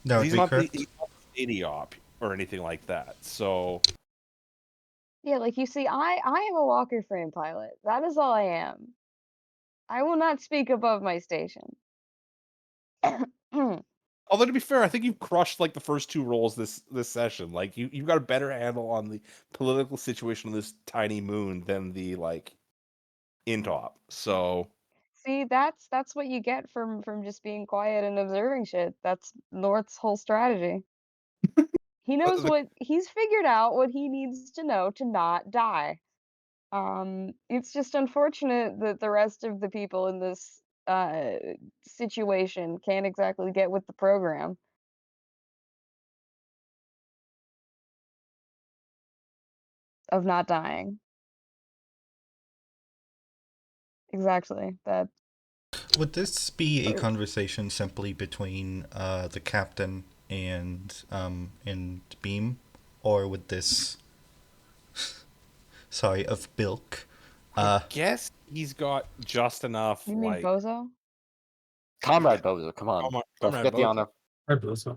That would He's be not correct. the idiot or anything like that. So Yeah, like you see, I am a walker frame pilot. That is all I am. I will not speak above my station. although to be fair, I think you've crushed like the first two roles this session. Like you've got a better handle on the political situation of this tiny moon than the like Intop. So See, that's what you get from just being quiet and observing shit. That's North's whole strategy. He knows he's figured out what he needs to know to not die. It's just unfortunate that the rest of the people in this situation can't exactly get with the program of not dying. Exactly. That Would this be a conversation simply between the captain and Beam, or would this, sorry, of Bilk? I guess he's got just enough you mean like Bozo? Comrade Bozo, come on. Don't Comrade forget the Bozo. honor. I believe so.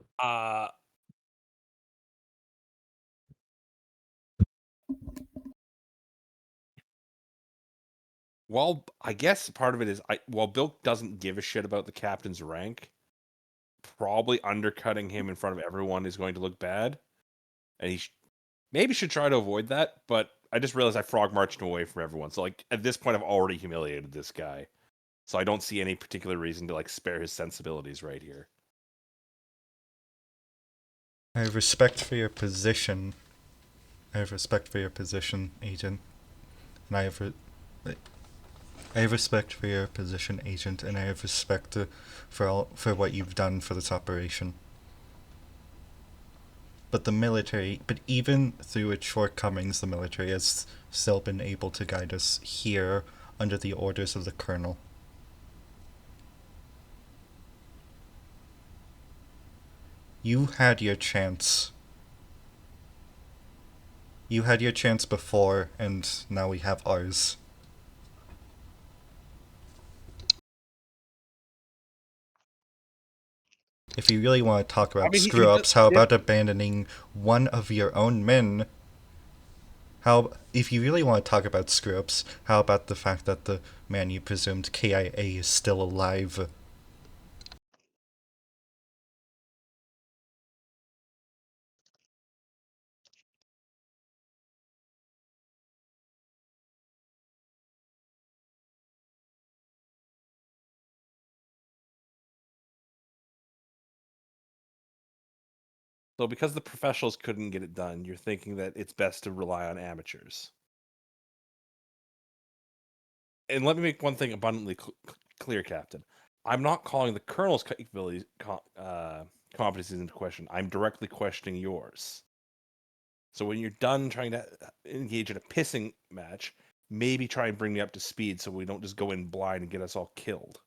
Well, I guess part of it is while Bilk doesn't give a shit about the captain's rank, probably undercutting him in front of everyone is going to look bad, and he maybe should try to avoid that. But I just realized I frog marched him away from everyone, so like at this point I've already humiliated this guy, so I don't see any particular reason to like spare his sensibilities right here. I have respect for your position. Agent, and I have respect for your position, Agent, and I have respect for what you've done for this operation. But even through its shortcomings, the military has still been able to guide us here under the orders of the Colonel. You had your chance You had your chance before, and now we have ours. If you really want to talk about mean, he screw-ups, does- how yeah. about abandoning one of your own men? If you really want to talk about screw-ups, how about the fact that the man you presumed KIA is still alive? So because the professionals couldn't get it done, you're thinking that it's best to rely on amateurs. And let me make one thing abundantly clear, Captain. I'm not calling the colonel's capabilities competencies into question. I'm directly questioning yours. So when you're done trying to engage in a pissing match, maybe try and bring me up to speed so we don't just go in blind and get us all killed.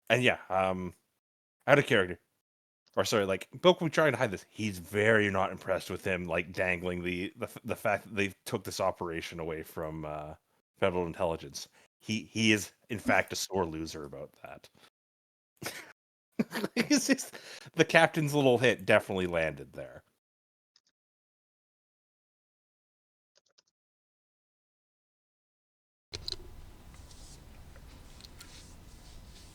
And yeah, out of character. Or sorry, like Bilk was trying to hide this. He's very not impressed with him, like dangling the fact that they took this operation away from federal intelligence. He is in fact a sore loser about that. It's just, the captain's little hit definitely landed there.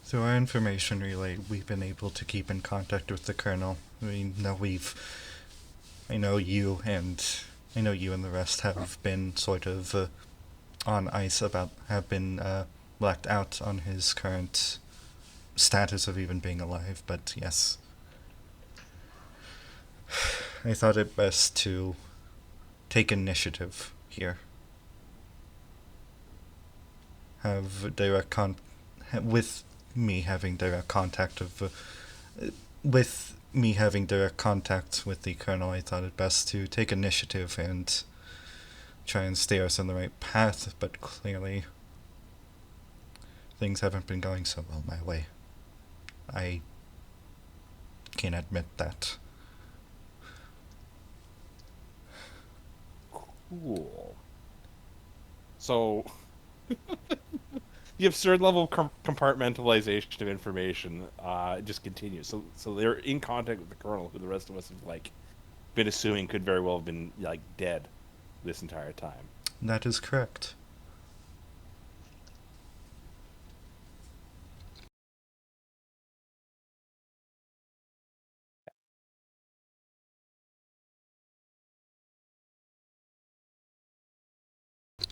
Through our information relay, we've been able to keep in contact with the colonel. I know you and the rest have been sort of on ice have been blacked out on his current status of even being alive. But yes, I thought it best to take initiative here. Have direct with me having direct contact with me having direct contact with the colonel. I thought it best to take initiative and try and steer us on the right path. But clearly, things haven't been going so well my way. I can admit that. Cool. So the absurd level of compartmentalization of information just continues. So they're in contact with the colonel, who the rest of us have like been assuming could very well have been like dead this entire time. That is correct.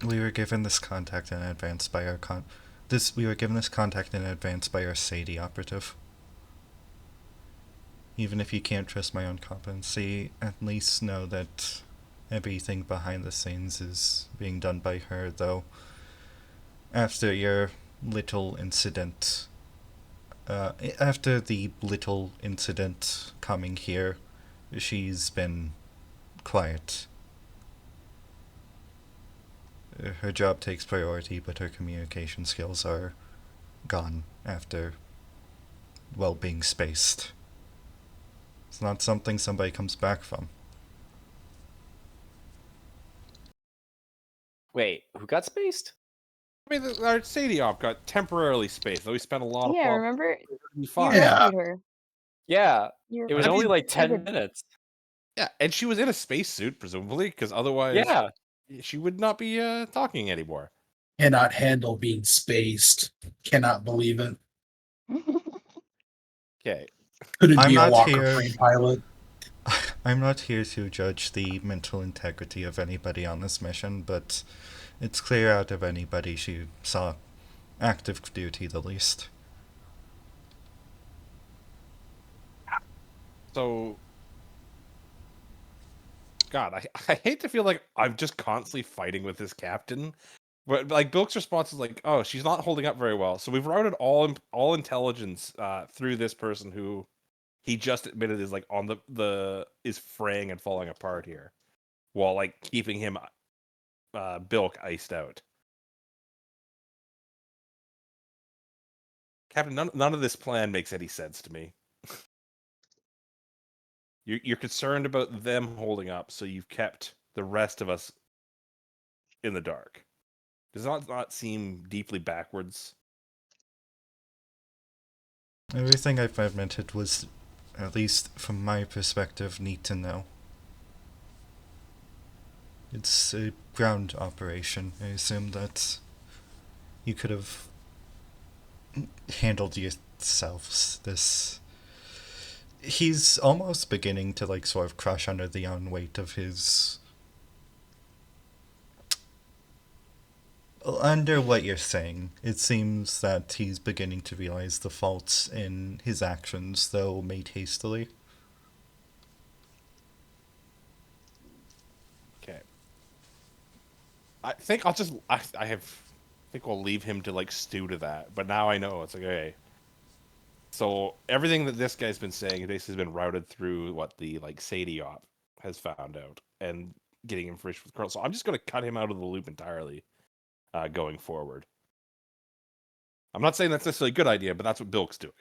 We were given this contact in advance by our we were given this contact in advance by our Sadie operative. Even if you can't trust my own competency, at least know that everything behind the scenes is being done by her, though. After your little incident, after the little incident coming here, she's been quiet. Her job takes priority, but her communication skills are gone after, well, being spaced. It's not something somebody comes back from. Wait, who got spaced? I mean, our Sadie op got temporarily spaced, though we spent a lot of Yeah, plot. remember? You Fine. Yeah. rescued her. Yeah, You it was I only mean, like 10 good. minutes. Yeah, and she was in a spacesuit, presumably, because otherwise, Yeah, she would not be talking anymore. Cannot handle being spaced. Cannot believe it. Okay, Couldn't I'm be a not Walker here- frame pilot. I'm not here to judge the mental integrity of anybody on this mission, but it's clear out of anybody she saw active duty the least. so God, I hate to feel like I'm just constantly fighting with this captain. But like Bilk's response is like, "Oh, she's not holding up very well." So we've routed all intelligence through this person who he just admitted is like on the is fraying and falling apart here, while like keeping him Bilk iced out. Captain, none of this plan makes any sense to me. You're concerned about them holding up, so you've kept the rest of us in the dark. Does that not seem deeply backwards? Everything I've admitted was, at least from my perspective, neat to know. It's a ground operation. I assume that you could have handled yourselves. This. He's almost beginning to, like, sort of crush under the own weight of his. Under what you're saying, it seems that he's beginning to realize the faults in his actions, though made hastily. Okay. I think I think we'll leave him to like stew to that. But now I know it's like, okay. So everything that this guy's been saying basically has been routed through what the like Sadie op has found out and getting information with Colonel. So I'm just gonna cut him out of the loop entirely, going forward. I'm not saying that's necessarily a good idea, but that's what Bilk's doing.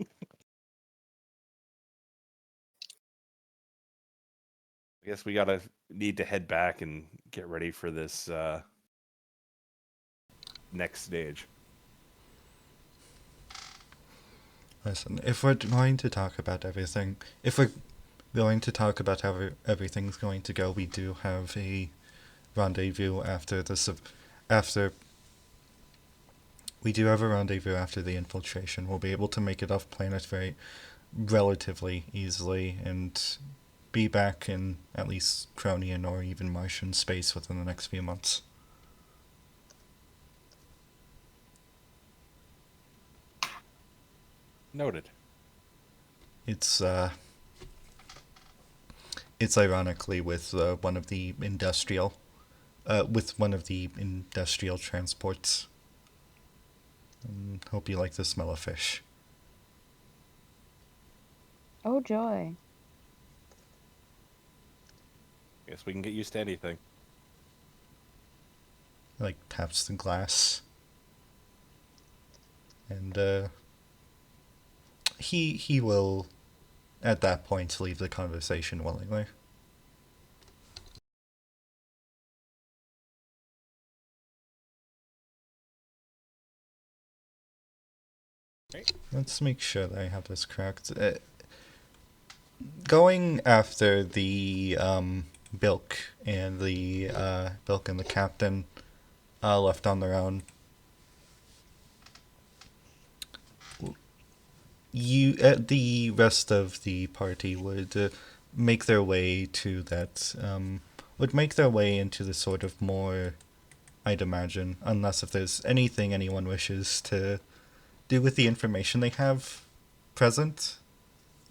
I guess we need to head back and get ready for this next stage. Listen, if we're going to talk about everything, if we're going to talk about how everything's going to go, we do have a rendezvous after after. We do have a rendezvous after the infiltration. We'll be able to make it off planet very relatively easily and be back in at least Cronian or even Martian space within the next few months. Noted. It's ironically with one of the industrial transports. Hope you like the smell of fish. Oh joy. Guess we can get used to anything. Like taps the glass. And he will at that point leave the conversation willingly. Let's make sure that I have this correct. Going after the Bilk and the captain left on their own. The rest of the party would make their way to that. Would make their way into the sort of more, I'd imagine, unless if there's anything anyone wishes to do with the information they have present.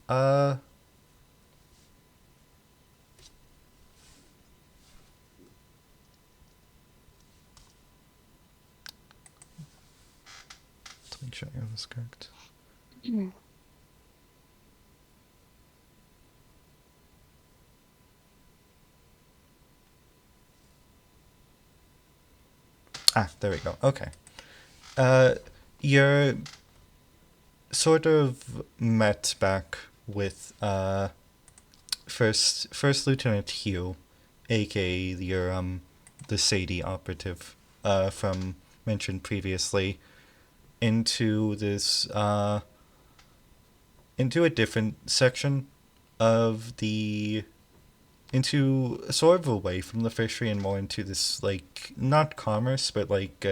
Let's make sure I have this correct. There we go. Okay. You're sort of met back with First Lieutenant Hugh, aka your the Sadie operative from mentioned previously, into this into a different section of the into sort of away from the fishery and more into this, like, not commerce but like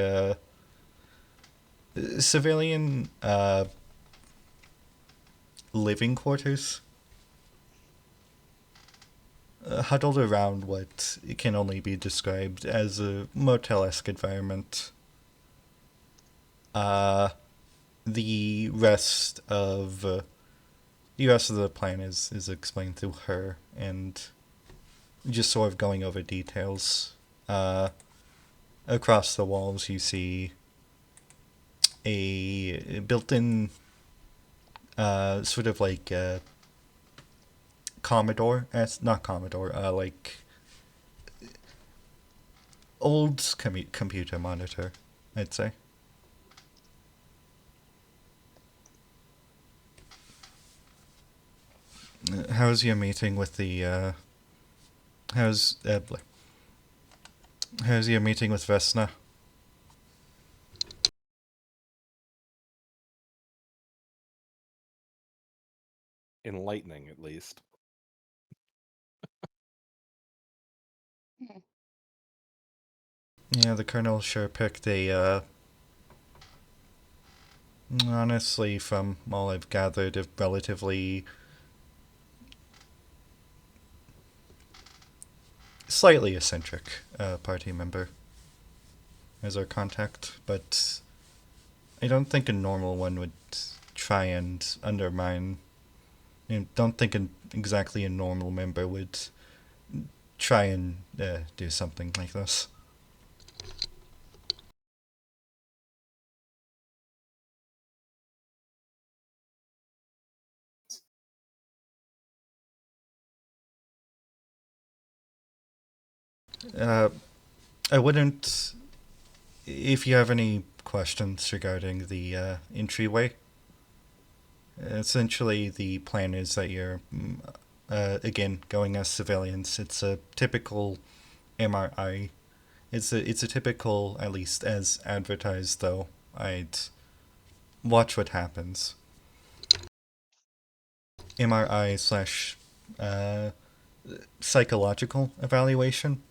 civilian living quarters, huddled around what can only be described as a motel-esque environment. The rest of the plan is explained through her, and just sort of going over details. Across the walls, you see a built-in sort of like not Commodore, like old computer monitor, I'd say. how's your meeting with the how's your meeting with Vesna? Enlightening, at least. Yeah, the Colonel sure picked a, honestly, from all I've gathered, a relatively slightly eccentric party member as our contact, but I don't think a normal one would try and undermine. Don't think exactly a normal member would try and do something like this. I wouldn't. If you have any questions regarding the entryway, essentially the plan is that you're, again, going as civilians. It's a typical MRI. It's a typical, at least as advertised, though. I'd watch what happens. MRI slash psychological evaluation.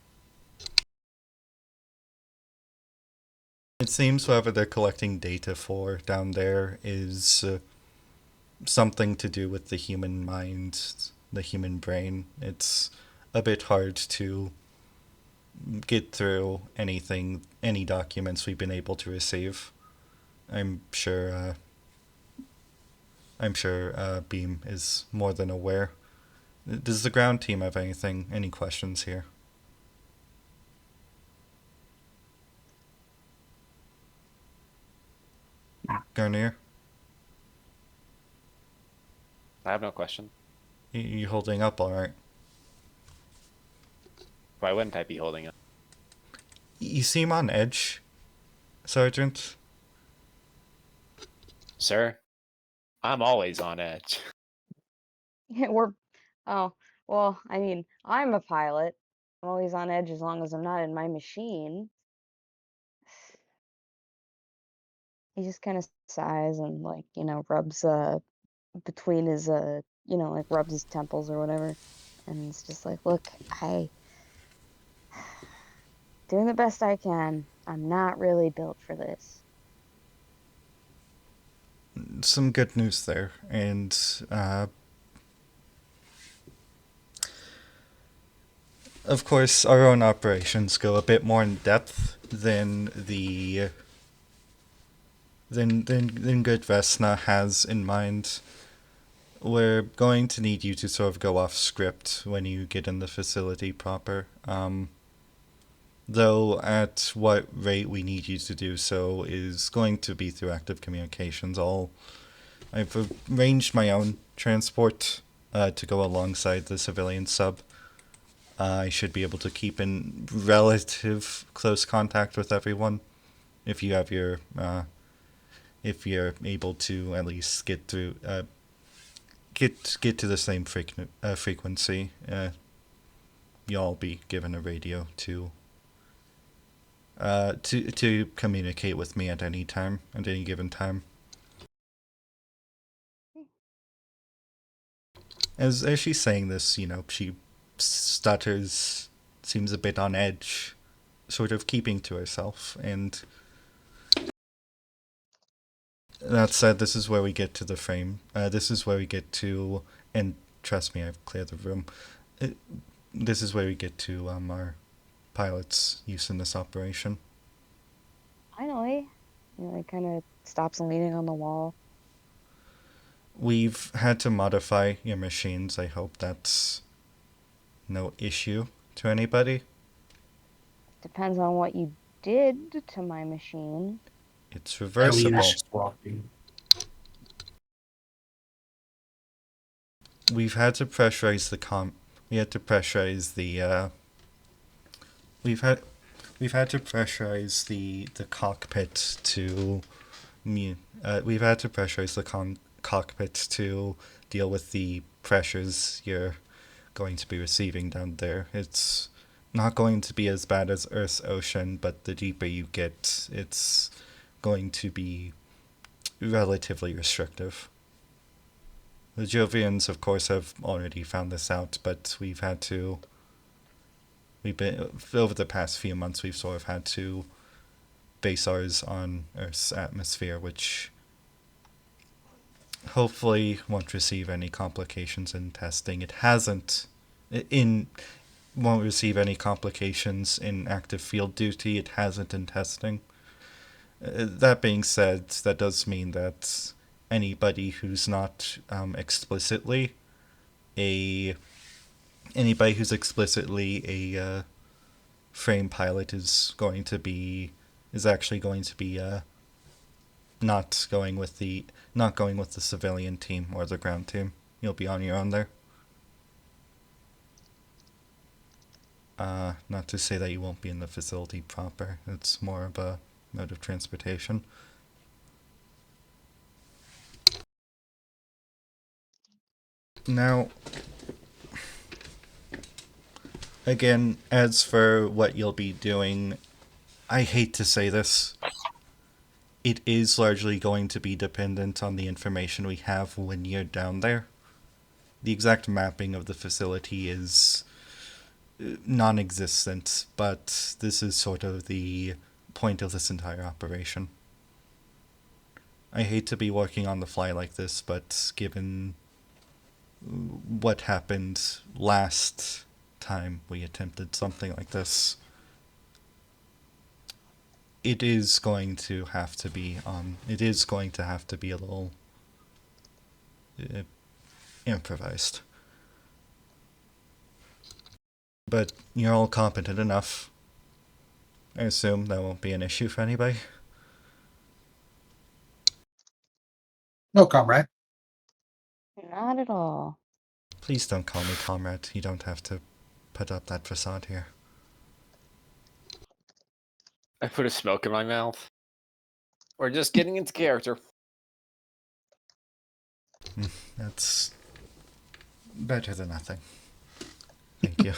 It seems whoever they're collecting data for down there is something to do with the human mind, the human brain. It's a bit hard to get through any documents we've been able to receive. I'm sure Beam is more than aware. Does the ground team have any questions here? Garnier, I have no question. you holding up all right? Why wouldn't I be holding it? You seem on edge, Sergeant. Sir, I'm always on edge. Yeah, oh, well, I mean, I'm a pilot. I'm always on edge as long as I'm not in my machine. He just kind of sighs and, like, rubs between his like rubs his temples or whatever. And it's just like, look, I doing the best I can. I'm not really built for this. Some good news there, and of course, our own operations go a bit more in depth than the than good Vesna has in mind. We're going to need you to sort of go off script when you get in the facility proper. Though at what rate we need you to do so is going to be through active communications. I've arranged my own transport to go alongside the civilian sub. I should be able to keep in relative close contact with everyone. If you have if you're able to at least get through, get to the same frequency, you'll all be given a radio to communicate with me at any time, at any given time. As she's saying this, she stutters, seems a bit on edge, sort of keeping to herself, and that said, this is where we get to the frame. This is where we get to, and trust me, I've cleared the room. This is where we get to our pilot's use in this operation. Finally, kind of stops leaning on the wall. We've had to modify your machines. I hope that's no issue to anybody. Depends on what you did to my machine. It's reversible. Eileen is just walking. We've had to pressurize the We had to pressurize the. We've had to pressurize the cockpit to. We've had to pressurize the cockpit to deal with the pressures you're going to be receiving down there. It's not going to be as bad as Earth's ocean, but the deeper you get, it's going to be relatively restrictive. The Jovians, of course, have already found this out, but we've been, over the past few months, we've sort of had to base ours on Earth's atmosphere, which hopefully won't receive any complications in testing. It won't receive any complications in active field duty. It hasn't in testing. That being said, that does mean that anybody who's not explicitly a frame pilot is actually going to be not going with the civilian team or the ground team. You'll be on your own there. Not to say that you won't be in the facility proper. It's more of a mode of transportation. Now, again, as for what you'll be doing, I hate to say this, it is largely going to be dependent on the information we have when you're down there. The exact mapping of the facility is non-existent, but this is sort of the point of this entire operation. I hate to be working on the fly like this, but given what happened last time we attempted something like this, it is going to have to be a little improvised. But you're all competent enough. I assume that won't be an issue for anybody. No, comrade. Not at all. Please don't call me comrade. You don't have to put up that facade here. I put a smoke in my mouth. We're just getting into character. That's better than nothing. Thank you.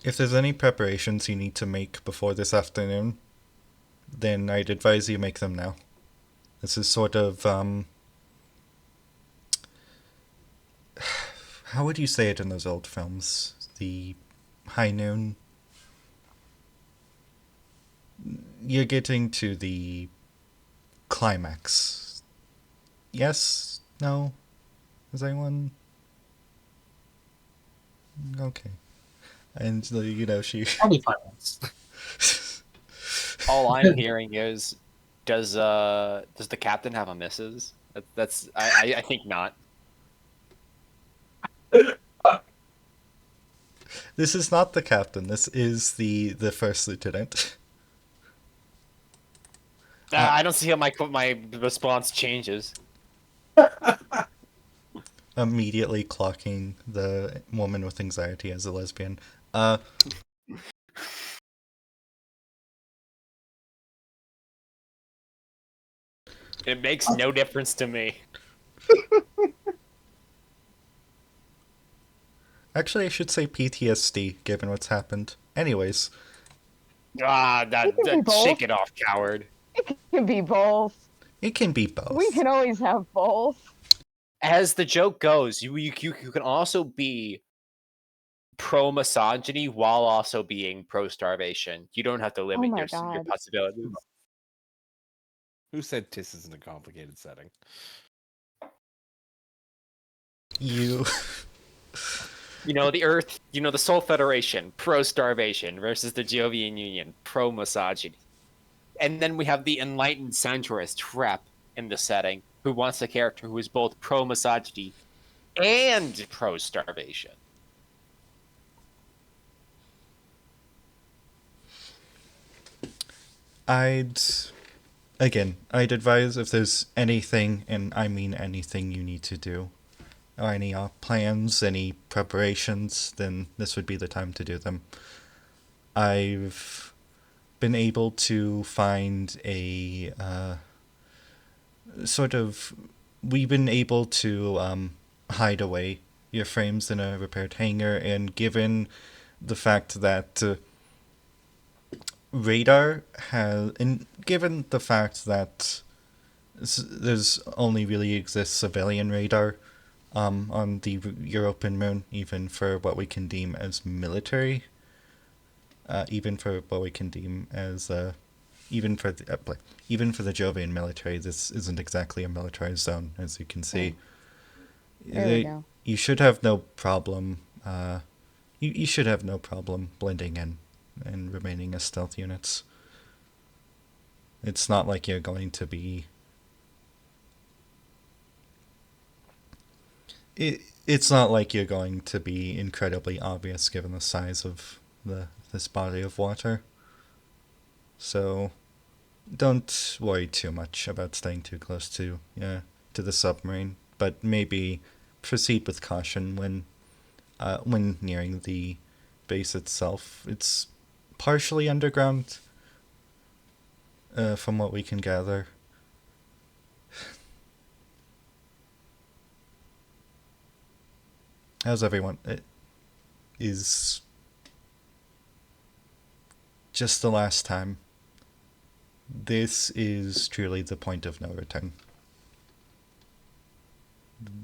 If there's any preparations you need to make before this afternoon, then I'd advise you make them now. This is sort of, how would you say it in those old films? The high noon? You're getting to the climax. Yes? No? Is anyone? Okay. And, she... Probably 5 minutes. All I'm hearing is, does the captain have a missus? I think not. This is not the captain. This is the first lieutenant. I don't see how my response changes. Immediately clocking the woman with anxiety as a lesbian. It makes no difference to me. Actually, I should say PTSD, given what's happened. Anyways. Shake it off, coward. It can be both. It can be both. We can always have both. As the joke goes, you can also be pro-misogyny while also being pro-starvation. You don't have to limit my your God. possibilities. Who said TIS isn't a complicated setting? You... The Earth, the Soul Federation, pro-starvation, versus the Jovian Union, pro-misogyny. And then we have the enlightened centrist Rep in the setting, who wants a character who is both pro-misogyny and pro-starvation. I'd advise if there's anything, and I mean anything you need to do, or any plans, any preparations, then this would be the time to do them. I've been able to find a sort of. We've been able to hide away your frames in a repaired hangar, and given the fact that radar has, and given the fact that there's only really exists civilian radar on the European moon, even for what we can deem as military, even for what we can deem as even for the Jovian military, this isn't exactly a militarized zone, as you can see. There we go. You should have no problem. You should have no problem blending in and remaining as stealth units. It's not like you're going to be. It's not like you're going to be incredibly obvious given the size of this body of water. So, don't worry too much about staying too close to the submarine. But maybe proceed with caution when nearing the base itself. It's partially underground, from what we can gather. How's everyone? It is just the last time. This is truly the point of no return.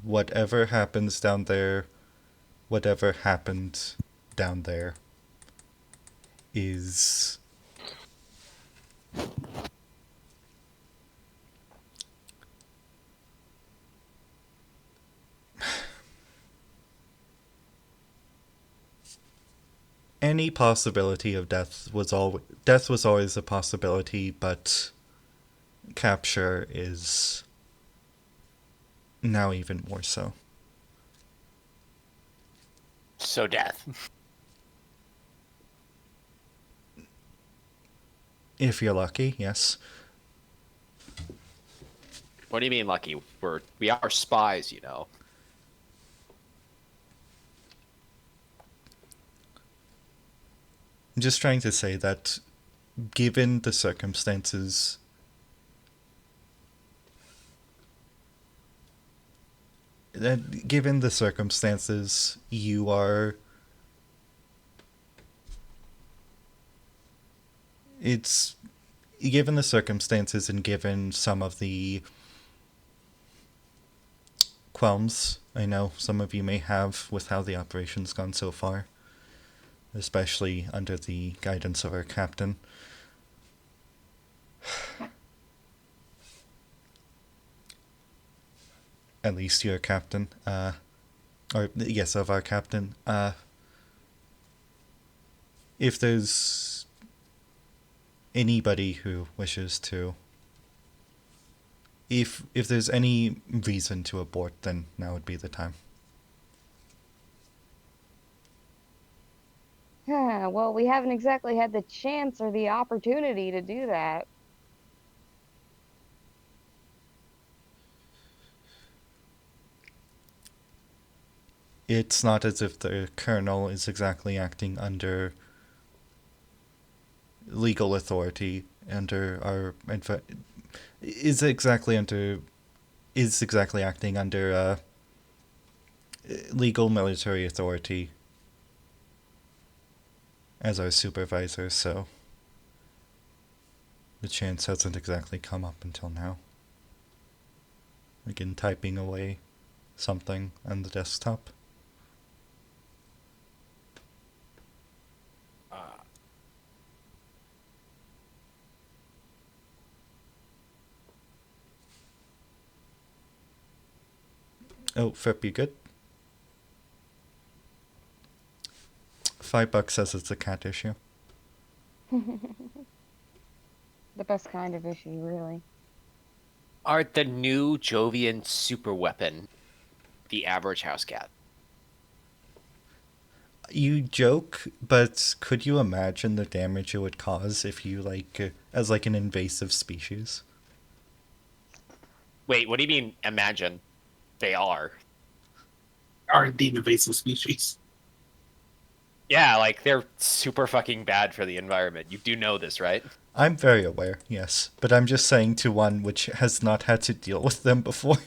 Whatever happens down there, whatever happened down there, is any possibility of death was always a possibility, but capture is now even more so. So death. If you're lucky, yes. What do you mean lucky? We are spies, you know. I'm just trying to say that given the circumstances, you are. It's given the circumstances and given some of the qualms I know some of you may have with how the operation's gone so far, especially under the guidance of our captain. At least your captain, or yes, of our captain. If there's anybody who wishes to, if there's any reason to abort, then now would be the time. Yeah, well, we haven't exactly had the chance or the opportunity to do that. It's not as if the colonel is exactly acting under legal authority, is exactly acting under legal military authority as our supervisor, so the chance hasn't exactly come up until now. Again, typing away something on the desktop. Oh, Fripp, you good? $5 says it's a cat issue. The best kind of issue, really. Are the new Jovian super weapon the average house cat? You joke, but could you imagine the damage it would cause if you as an invasive species? Wait, what do you mean imagine? They are indeed invasive species. Yeah, like they're super fucking bad for the environment. You do know this, right? I'm very aware, yes, but I'm just saying to one which has not had to deal with them before.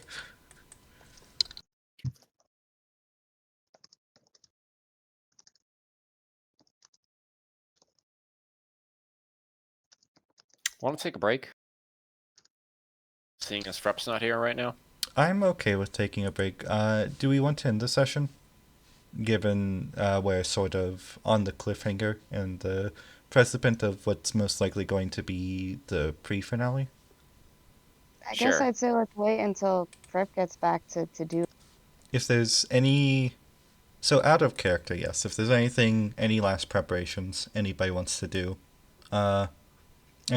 Want to take a break? Seeing as Frep's not here right now. I'm okay with taking a break. Do we want to end the session? Given we're sort of on the cliffhanger and the precipient of what's most likely going to be the pre-finale? I guess Sure. I'd say let's wait until Prep gets back to do. If there's any... So out of character, yes. If there's anything, any last preparations anybody wants to do, I'm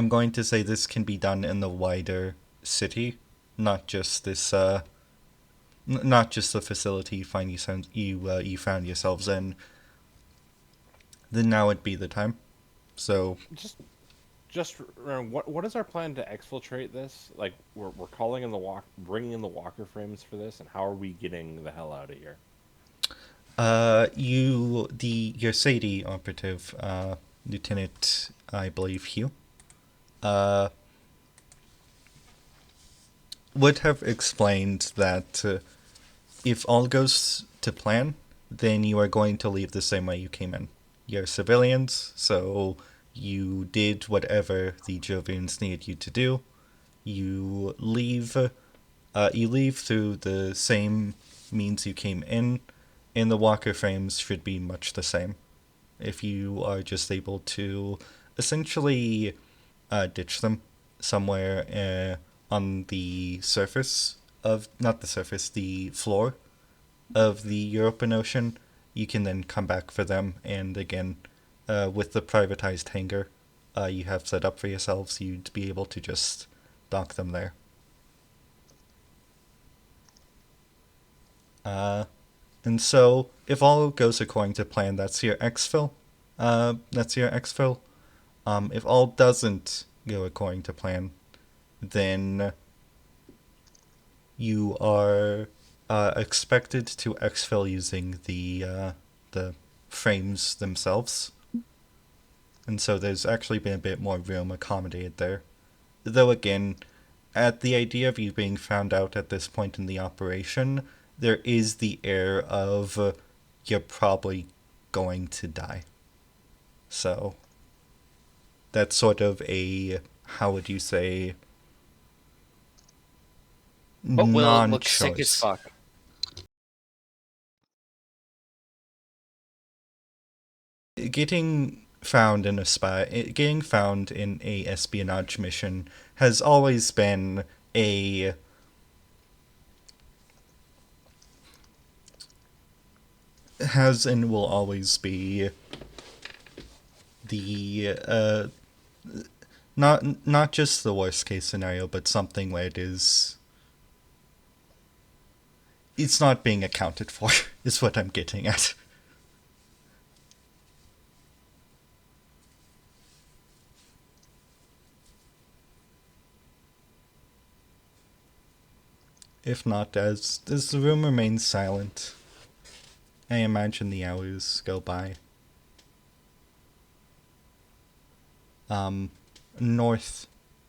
going to say this can be done in the wider city, not just this, not just the facility you found yourselves in. Then now would be the time. So Just what is our plan to exfiltrate this? Like we're calling in the bringing in the walker frames for this, and how are we getting the hell out of here? Your Sadie operative, Lieutenant, I believe Hugh, uh, would have explained that if all goes to plan, then you are going to leave the same way you came in. You're civilians, so you did whatever the Jovians needed you to do. You leave. You leave through the same means you came in, and the walker frames should be much the same. If you are just able to essentially ditch them somewhere on the surface of, not the surface, the floor of the European Ocean, you can then come back for them. And again, with the privatized hangar you have set up for yourselves, you'd be able to just dock them there. And so, if all goes according to plan, that's your exfil. If all doesn't go according to plan, then you are expected to exfil using the frames themselves. And so there's actually been a bit more room accommodated there. Though again, at the idea of you being found out at this point in the operation, there is the air of you're probably going to die. So that's sort of a, how would you say, But will it look non-choice. sick as fuck? Getting found in a espionage mission has always been a has and will always be the not just the worst case scenario, but something where it's not being accounted for is what I'm getting at. If not, as the room remains silent, I imagine the hours go by. North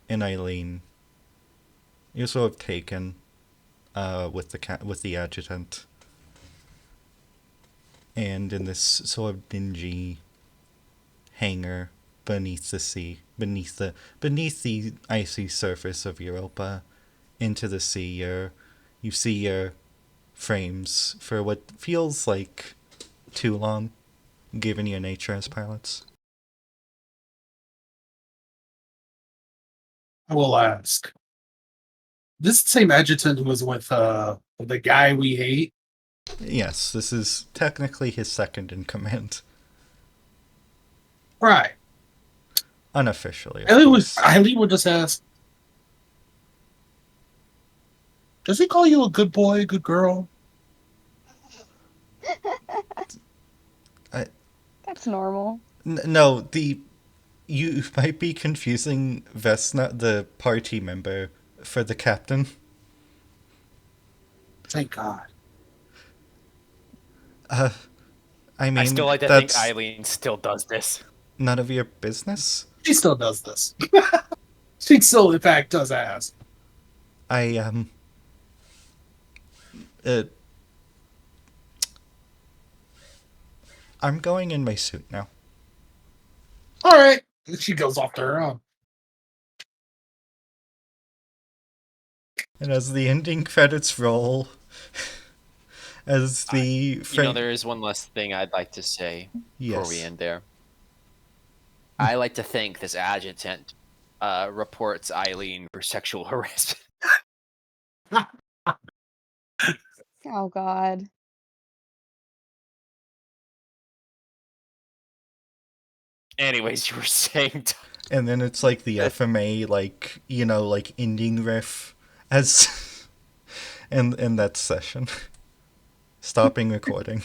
in Eileen, you're sort of taken with the adjutant, and in this sort of dingy hangar beneath the sea, beneath the icy surface of Europa, into the sea, you see your frames for what feels like too long, given your nature as pilots. I will ask. This same adjutant who was with the guy we hate. Yes, this is technically his second in command. Right. Unofficially. Eileen would just ask, does he call you a good boy, good girl? That's normal. No, you might be confusing Vesna, the party member, for the captain. Thank God. I mean, I still like to think that's Eileen still does this. none of your business. She still does this. She still, in fact, does ask. I I'm going in my suit now. All right. She goes off to her own. And as the ending credits roll, as the You know, there is one last thing I'd like to say before we yes, end there. I like to think this adjutant reports Eileen for sexual harassment. Oh God. Anyways, you were saying. and then it's like the FMA, like like ending riff, as in that session, stopping recording.